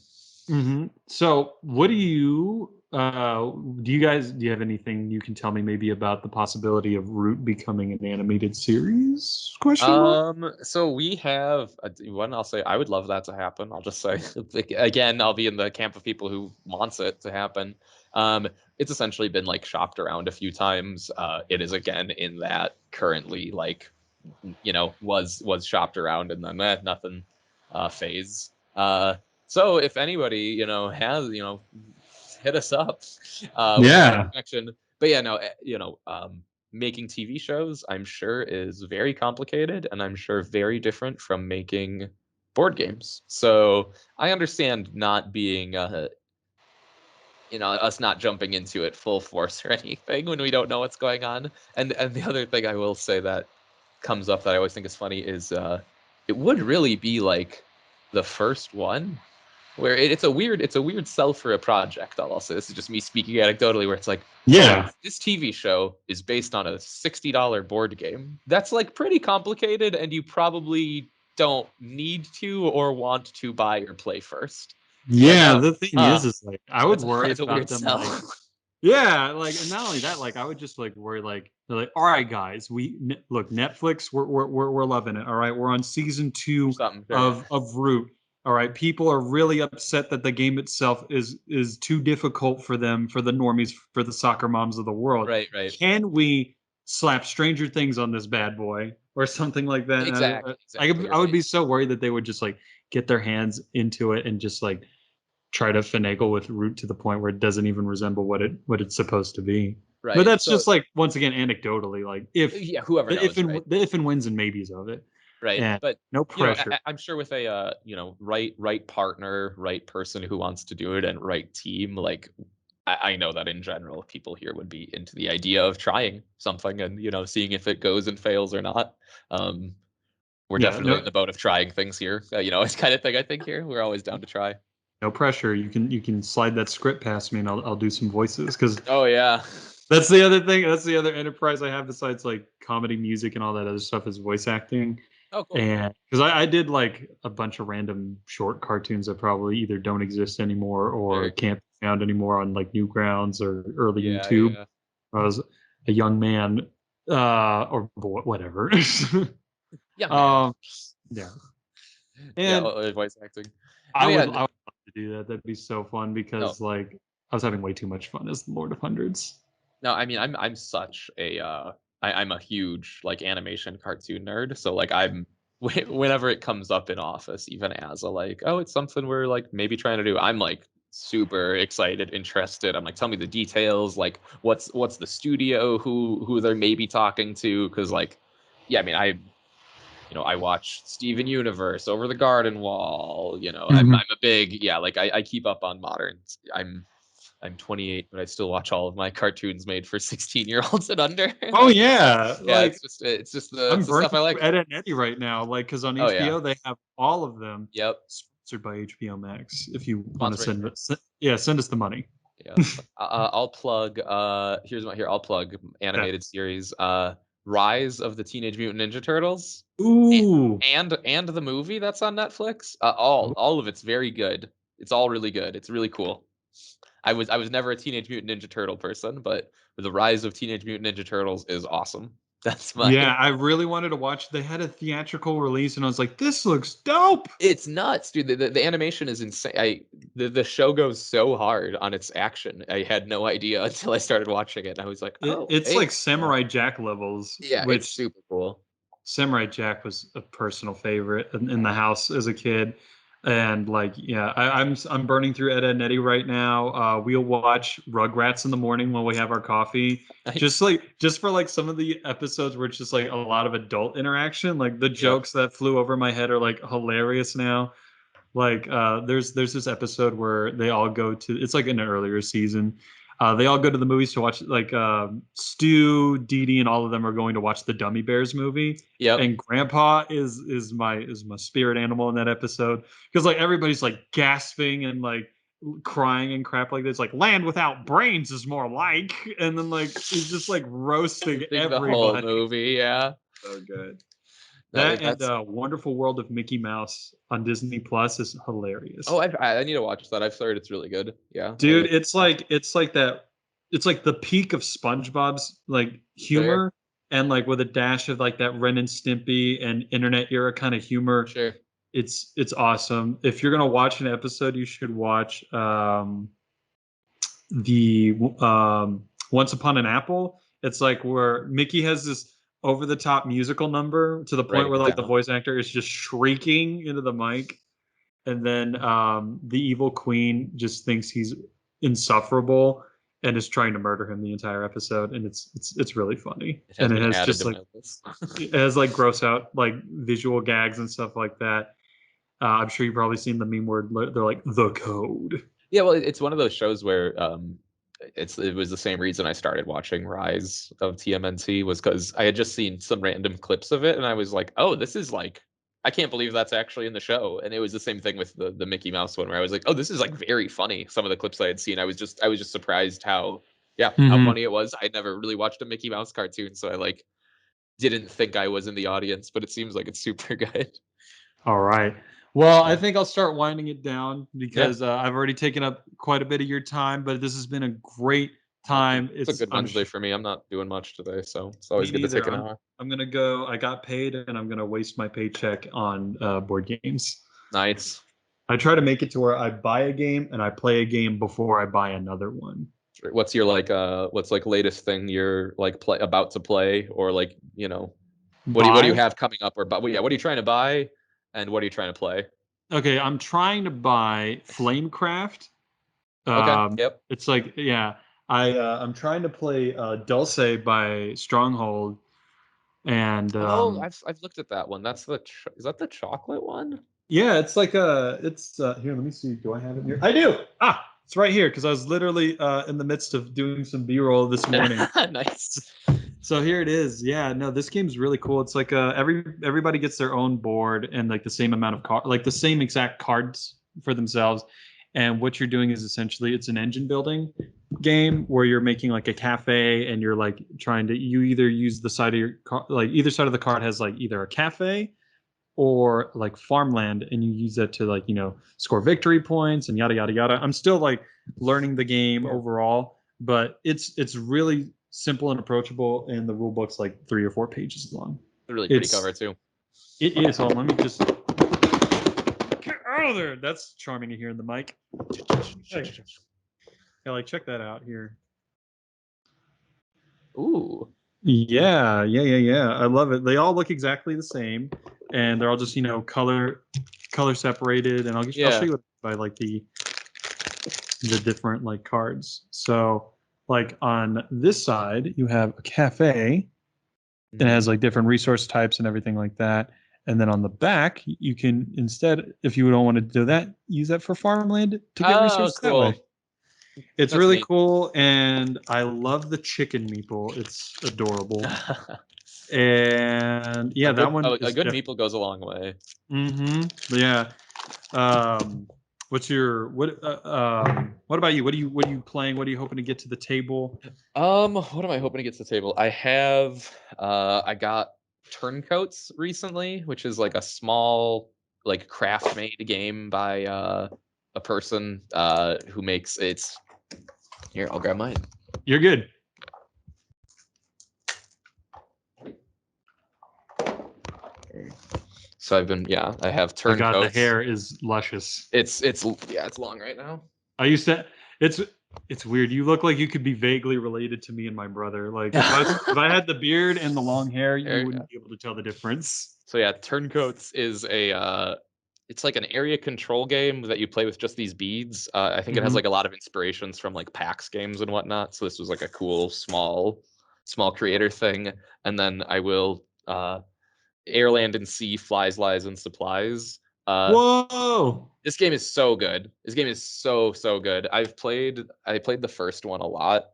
So, what do you have anything you can tell me maybe about the possibility of Root becoming an animated series? Question mark. So we have one. I'll say I would love that to happen. I'll just say again, I'll be in the camp of people who wants it to happen. Um, it's essentially been like shopped around a few times. It is again in that currently like was shopped around and then nothing phase. So if anybody has hit us up with that Yeah. connection. But yeah, no, making TV shows, I'm sure, is very complicated and I'm sure very different from making board games. So I understand not being, us not jumping into it full force or anything when we don't know what's going on. And the other thing I will say that comes up that I always think is funny is it would really be like the first one where it's a weird sell for a project. I'll say this is just me speaking anecdotally, where it's like, oh, Yeah. this TV show is based on a $60 board game. That's like pretty complicated, and you probably don't need to or want to buy or play first. You're like, Yeah. oh, The thing uh, is like I would that's worry that's a about weird them like sell. Yeah, like, and not only that, like, I would just like worry, like, they're like, all right, guys, look, Netflix, we're loving it. All right, we're on season Or 2 something. Sure. of Root. All right, people are really upset that the game itself is too difficult for them, for the normies, for the soccer moms of the world. Right, right. Can we slap Stranger Things on this bad boy or something like that? Exactly, exactly. I would Right. be so worried that they would just like get their hands into it and just like try to finagle with Root to the point where it doesn't even resemble what it's supposed to be. But Right. that's So just like, once again, anecdotally, like if yeah, whoever the knows, right? if and wins and maybes of it, Right. and But no you know, pressure. I'm sure with a right partner, right person who wants to do it, and right team, like I know that in general, people here would be into the idea of trying something and seeing if it goes and fails or not. Um, we're Yeah, definitely in the boat of trying things here. It's kind of thing I think here. We're always down to try. no pressure. You can slide that script past me and I'll do some voices, because Oh yeah. that's the other thing. That's the other enterprise I have besides like comedy, music, and all that other stuff, is voice acting. Oh cool. And because I did like a bunch of random short cartoons that probably either don't exist anymore or Sure. can't be found anymore on like Newgrounds or early Yeah, YouTube. yeah. I was a young man, or boy, whatever. Young man. um, yeah, Yeah, and voice acting. I No, would yeah. I would love to do that. That'd be so fun, No, because like I was having way too much fun as the Lord of Hundreds. no. I mean, I'm such a I'm a huge like animation cartoon nerd. So like whenever it comes up in office, even as a like, oh, it's something we're like maybe trying to do, I'm like super excited, interested. I'm like, tell me the details. Like, what's the studio? Who they're maybe talking to? Because like, yeah, I mean, I watch Steven Universe, Over the Garden Wall. I'm a big, yeah, like I keep up on modern. I'm 28, but I still watch all of my cartoons made for 16-year-olds and under. Oh yeah, Yeah, like I'm it's the stuff burning I through like. Ed and Eddie right now, like, because on Oh yeah. HBO they have all of them, Yep. sponsored by HBO Max. If you want to Sponsoring. send us the money. Yeah. I'll plug here's my here. I'll plug Yeah. animated series Rise of the Teenage Mutant Ninja Turtles. A- Ooh. and the movie that's on Netflix. All of it's very good. It's all really good. It's really cool. I was never a Teenage Mutant Ninja Turtle person, but the Rise of Teenage Mutant Ninja Turtles is awesome. That's my. Yeah, I really wanted to watch. They had a theatrical release, and I was like, "This looks dope." It's nuts, dude. The animation is insane. The show goes so hard on its action. I had no idea until I started watching it. And I was like, oh, It's hey, like Samurai Jack levels, yeah, it's which super cool. Samurai Jack was a personal favorite in the house as a kid. And like, yeah, I'm burning through Ed, Edd n Eddy right now. We'll watch Rugrats in the morning when we have our coffee. Nice. Just for like some of the episodes where it's just like a lot of adult interaction. Like the Yep. jokes that flew over my head are like hilarious now. Like there's this episode where they all go to, it's like in an earlier season. They all go to the movies to watch, like Stu, Dee Dee, and all of them are going to watch the Dummy Bears movie. Yep. And Grandpa is my spirit animal in that episode, because like everybody's like gasping and like crying and crap like this. Like, land without brains is more like, and then like he's just like roasting The whole everybody. movie, yeah. So good. No, That and that's. Wonderful World of Mickey Mouse on Disney Plus is Oh, hilarious. I need to watch that. I've heard it's really good. Yeah. Dude, it's like that, it's like the peak of SpongeBob's like Sure. humor, and like with a dash of like that Ren and Stimpy and internet era kind of humor. Sure. It's awesome. If you're gonna watch an episode, you should watch the Once Upon an Apple. It's like where Mickey has this over the top musical number to the point Writing where it like the down. voice actor is just shrieking into the mic, and then the evil queen just thinks he's insufferable and is trying to murder him the entire episode, and it's really funny, It has and it been has added just to like my list. it has like gross out like visual gags and stuff like that. I'm sure you've probably seen the meme where they're like the code. Yeah, well, it's one of those shows where it was the same reason I started watching Rise of TMNT was because I had just seen some random clips of it and I was like, oh, this is like I can't believe that's actually in the show. And it was the same thing with the Mickey Mouse one where I was like, oh, this is like very funny. Some of the clips I had seen, I was just surprised how how Mm-hmm. funny it was. I'd never really watched a Mickey Mouse cartoon, so I like didn't think I was in the audience, but it seems like it's super good. All right. Well, I Yeah. think I'll start winding it down Yeah. because I've already taken up quite a bit of your time, but this has been a great time. It's a good Wednesday for me. I'm not doing much today, so it's Me always good to neither. take an hour. I'm gonna go. I got paid, and I'm gonna waste my paycheck on board games. Nice. I try to make it to where I buy a game and I play a game before I buy another one. What's your what's like latest thing you're like about to play, or like, what do you Buy? have coming up, or but yeah, what are you trying to buy and what are you trying to play? Okay, I'm trying to buy Nice. Flamecraft. Okay. Yep. It's like yeah, I'm trying to play Dulce by Stronghold, and Oh, I've looked at that one. That's is that the chocolate one? yeah, it's like it's here. Let me see. Do I have it here? I do. Ah, it's right here because I was literally in the midst of doing some B-roll this morning. Nice. So here it is. Yeah, no, this game's really cool. It's like everybody gets their own board and like the same amount of like the same exact cards for themselves. And what you're doing is essentially it's an engine building game where you're making like a cafe and you're like trying to you either use the side of your car like either side of the card has like either a cafe or like farmland and you use that to like score victory points and yada yada yada. I'm still like learning the game Yeah. overall, but it's really simple and approachable, and the rule book's like 3 or 4 pages long. A really pretty cover too. It is. Hold on, let me just get out of there. That's charming to hear in the mic. Yeah, like check that out here. Ooh. Yeah. I love it. They all look exactly the same, and they're all just color separated. And I'll show you by like the different like cards. So like on this side, you have a cafe. It has like different resource types and everything like that. And then on the back, you can instead, if you don't want to do that, use that for farmland to get resources that way. It's That's really neat. cool, and I love the chicken meeple. It's adorable. And yeah, that one a is good meeple goes a long way. Yeah. What's your what about you? What are you playing? What are you hoping to get to the table? What am I hoping to get to the table? I got Turncoats recently, which is like a small like craft made game by a person who makes it's here, I'll grab mine. You're good. So I have Turncoats. Oh God, the hair is luscious. It's long right now. I used to it's weird. You look like you could be vaguely related to me and my brother. Like if I had the beard and the long hair, you wouldn't be able to tell the difference. So yeah, Turncoats is it's like an area control game that you play with just these beads. I think it has like a lot of inspirations from like PAX games and whatnot. So this was like a cool small creator thing. And then I will Air, Land, and Sea, Flies, Lies, and Supplies. Whoa! This game is so good. This game is so good. I played the first one a lot.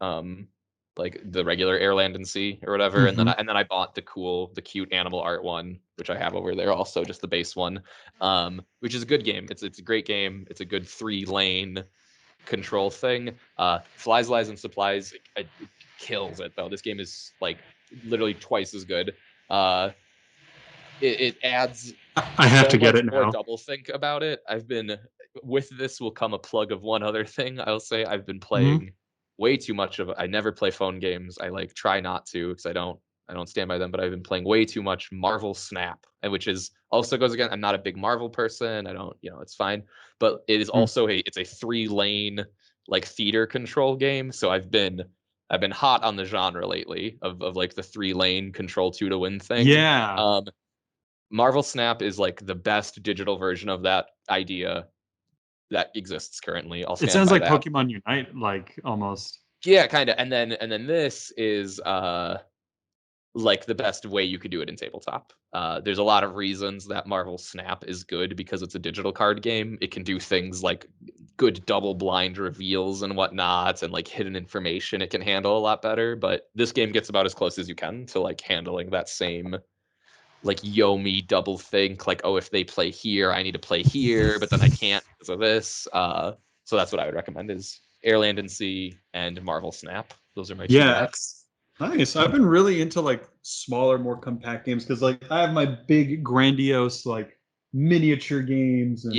Like the regular Air, Land, and Sea or whatever, and then I bought the cute animal art one, which I have over there also, just the base one. Which is a good game. It's a great game. It's a good 3-lane control thing. Flies, Lies, and Supplies it kills it though. This game is like literally twice as good. It adds I have to get it now. More double think about it. With this will come a plug of one other thing. I'll say I've been playing way too much of. I never play phone games. I like try not to because I don't stand by them. But I've been playing way too much Marvel Snap, and which is also goes again. I'm not a big Marvel person. I don't, it's fine. But it is also it's a 3-lane like theater control game. So I've been hot on the genre lately of like the 3-lane control 2 to win thing. Yeah. Marvel Snap is like the best digital version of that idea that exists currently. It sounds like that. Pokemon Unite, like almost. Yeah, kind of. And then this is like the best way you could do it in tabletop. There's a lot of reasons that Marvel Snap is good because it's a digital card game. It can do things like good double blind reveals and whatnot, and like hidden information it can handle a lot better. But this game gets about as close as you can to like handling that same like Yomi double think, like, oh, if they play here, I need to play here, but then I can't because of this. So that's what I would recommend is Air, Land, and Sea and Marvel Snap. Those are my two backs. Nice. I've been really into like smaller, more compact games because like I have my big, grandiose like miniature games and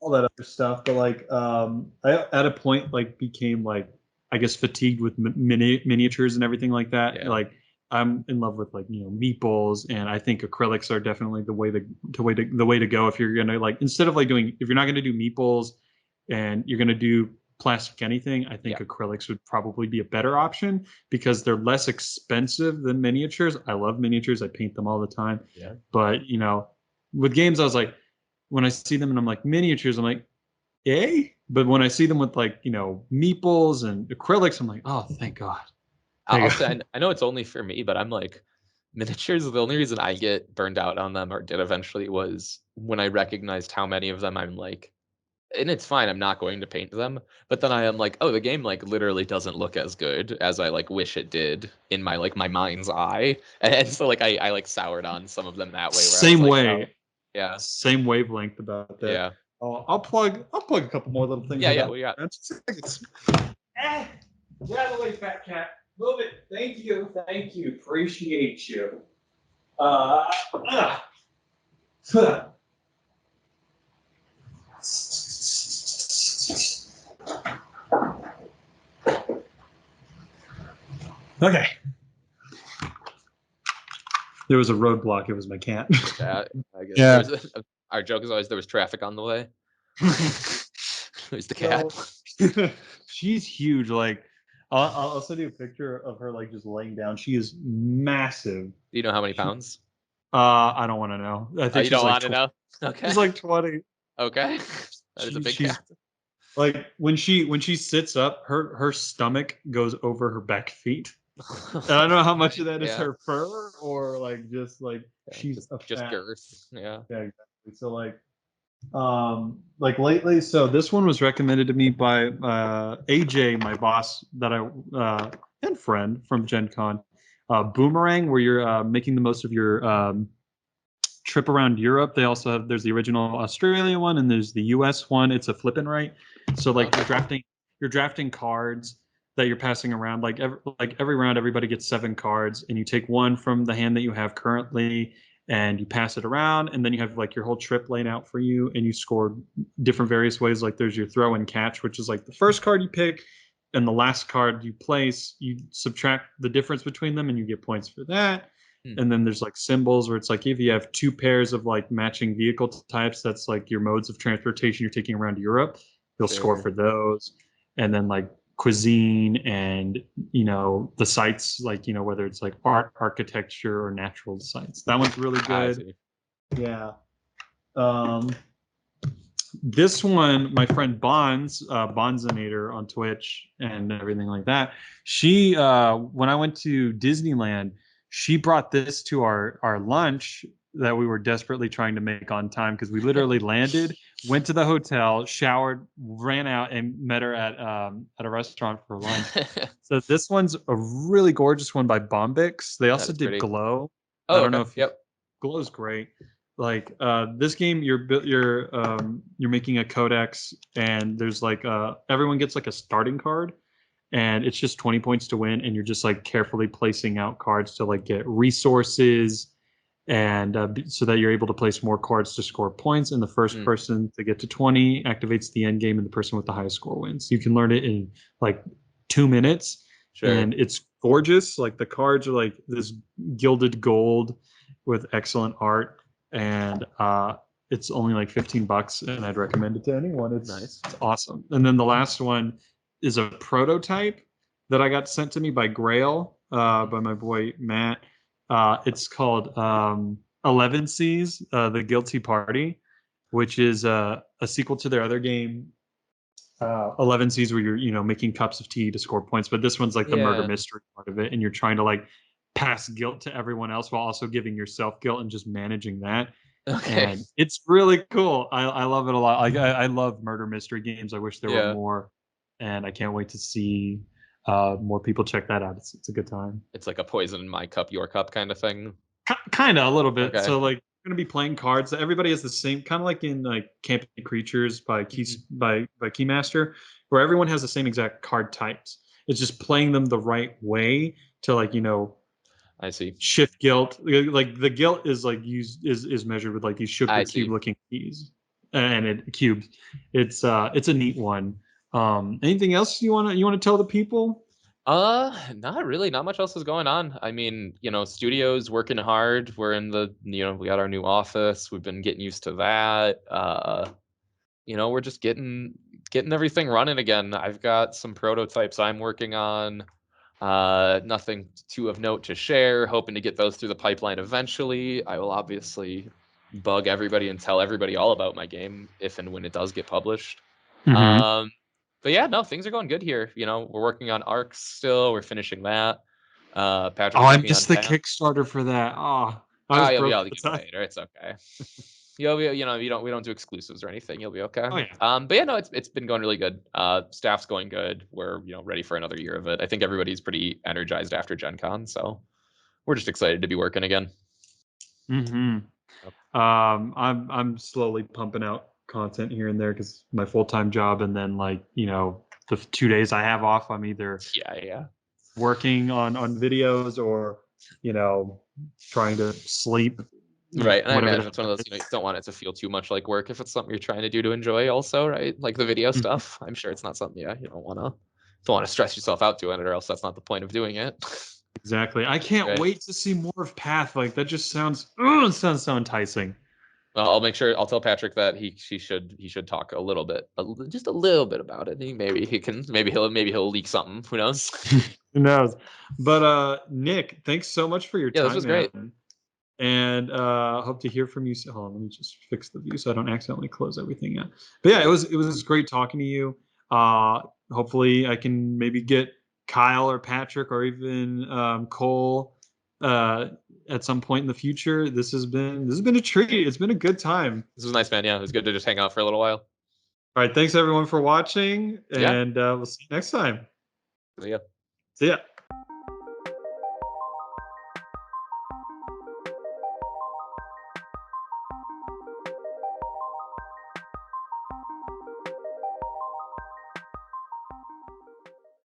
all that other stuff. But like I at a point like became like I guess fatigued with miniatures and everything like that. Yeah. Like I'm in love with like meeples, and I think acrylics are definitely the way to go if you're gonna like instead of like doing if you're not gonna do meeples and you're gonna do plastic anything. I think Yeah. acrylics would probably be a better option because they're less expensive than miniatures. I love miniatures. I paint them all the time, Yeah. but with games, I was like, when I see them and I'm like miniatures, I'm like, eh? But when I see them with like, meeples and acrylics, I'm like, oh, thank God. I'll Thank say God. I know it's only for me, but I'm like miniatures. The only reason I get burned out on them or did eventually was when I recognized how many of them I'm like, and it's fine. I'm not going to paint them, but then I am like, oh, the game like literally doesn't look as good as I like wish it did in my like my mind's eye, and so like I like soured on some of them that way where I was Same like, no, way. yeah, Same wavelength about that. yeah, I'll plug a couple more little things yeah, I yeah. got. What do you got? Get out of the way, fat cat. Move it. Thank you. Thank you. Appreciate you. Uh, uh, okay. There was a roadblock. It was my cat. That I guess Yeah. our joke is always there was traffic on the way. It was the cat. So, she's huge. Like, I'll send you a picture of her like just laying down. She is massive. Do you know how many pounds? I don't want to know. I think You don't want to know? Okay. she's like 20. Okay. That is a big She's cat. like when she sits up, her stomach goes over her back feet. And I don't know how much of that is Yeah. her fur or like just like Yeah. she's a Just fat. girth. Yeah. Yeah, exactly. So like lately, so this one was recommended to me by AJ, my boss that I and friend from Gen Con. Boomerang, where you're making the most of your trip around Europe. They also have there's the original Australian one and there's the US one. It's a flip and right. So like you're drafting cards that you're passing around. Like every round, everybody gets 7 cards, and you take one from the hand that you have currently, and you pass it around, and then you have like your whole trip laid out for you, and you score different various ways. Like there's your throw and catch, which is like the first card you pick, and the last card you place. You subtract the difference between them, and you get points for that. Hmm. And then there's like symbols where it's like if you have 2 pairs of like matching vehicle types, that's like your modes of transportation you're taking around Europe, you'll score Sure. for those. And then like cuisine and the sites, like whether it's like art, architecture, or natural sites. That one's really I good. see. Yeah. um this one, my friend Bonzinator on Twitch and everything like that, she when I went to Disneyland, she brought this to our lunch that we were desperately trying to make on time because we literally landed, went to the hotel, showered, ran out, and met her at a restaurant for lunch. So this one's a really gorgeous one by Bombix. They That also is did pretty. Glow. I Oh, don't know okay. if Yep. Glow's great. Like this game, you're making a codex, and there's like everyone gets like a starting card, and it's just 20 points to win, and you're just like carefully placing out cards to like get resources, and so that you're able to place more cards to score points. And the first Mm, person to get to 20 activates the end game, and the person with the highest score wins. You can learn it in like 2 minutes, sure. and it's gorgeous. Like the cards are like this gilded gold with excellent art, and it's only like $15, and I'd recommend it to anyone. It's, Nice. it's awesome. And then the last one is a prototype that I got sent to me by Grail, by my boy Matt. It's called 11 Seas, The Guilty Party, which is a sequel to their other game, 11 Seas, where you're making cups of tea to score points. But this one's like the murder Yeah. mystery part of it, and you're trying to like pass guilt to everyone else while also giving yourself guilt and just managing that. Okay. And it's really cool. I love it a lot. Like I love murder mystery games. I wish there were Yeah. more, and I can't wait to see more people check that out. It's a good time. It's like a poison in my cup, your cup kind of thing. Kind of a little bit. Okay. So like we're gonna be playing cards. Everybody has the same kind of like in like Camping Creatures by Mhm. Keymaster, where everyone has the same exact card types. It's just playing them the right way to like I see. shift guilt. Like the guilt is like used is measured with like these sugar I cube see. looking keys and it cubes. It's a neat one. Anything else you wanna tell the people? Not really. Not much else is going on. I mean, studios working hard. We're in we got our new office. We've been getting used to that. We're just getting everything running again. I've got some prototypes I'm working on. Nothing too of note to share. Hoping to get those through the pipeline eventually. I will obviously bug everybody and tell everybody all about my game if and when it does get published. Mm-hmm. Um, but yeah, no, things are going good here. We're working on arcs still. We're finishing that. Oh, Patrick's I working on missed the Path. Kickstarter for that. Oh, I was You'll be broke able at to the get it time. later. It's okay. You'll be, we don't do exclusives or anything. You'll be okay. Oh yeah. But yeah, no, it's been going really good. Staff's going good. We're ready for another year of it. I think everybody's pretty energized after Gen Con, so we're just excited to be working again. Mm-hmm. Yep. I'm slowly pumping out content here and there because my full time job, and then the 2 days I have off, I'm either Yeah, yeah. working on videos or you know trying to sleep, Right, and I whatever imagine that it's one of those, you is. don't want it to feel too much like work if it's something you're trying to do to enjoy also, right? Like the video Mhm. stuff. I'm sure it's not something, yeah, you don't want to stress yourself out doing it, or else that's not the point of doing it. Exactly. I can't Right. wait to see more of Path. Like that just sounds so enticing. Well, I'll make sure I'll tell Patrick that he should talk a little bit, just a little bit about it. Maybe he'll leak something. Who knows? Who knows? But Nick, thanks so much for your Yeah, this time, was great. man. And hope to hear from you. Hold on, let me just fix the view so I don't accidentally close everything out. But yeah, it Yeah. was great talking to you. Hopefully I can maybe get Kyle or Patrick or even Cole uh, at some point in the future. This has been a treat. It's been a good time. This was nice, man. Yeah, it was good to just hang out for a little while. All right, thanks everyone for watching, Yeah. and we'll see you next time. Yeah. See ya.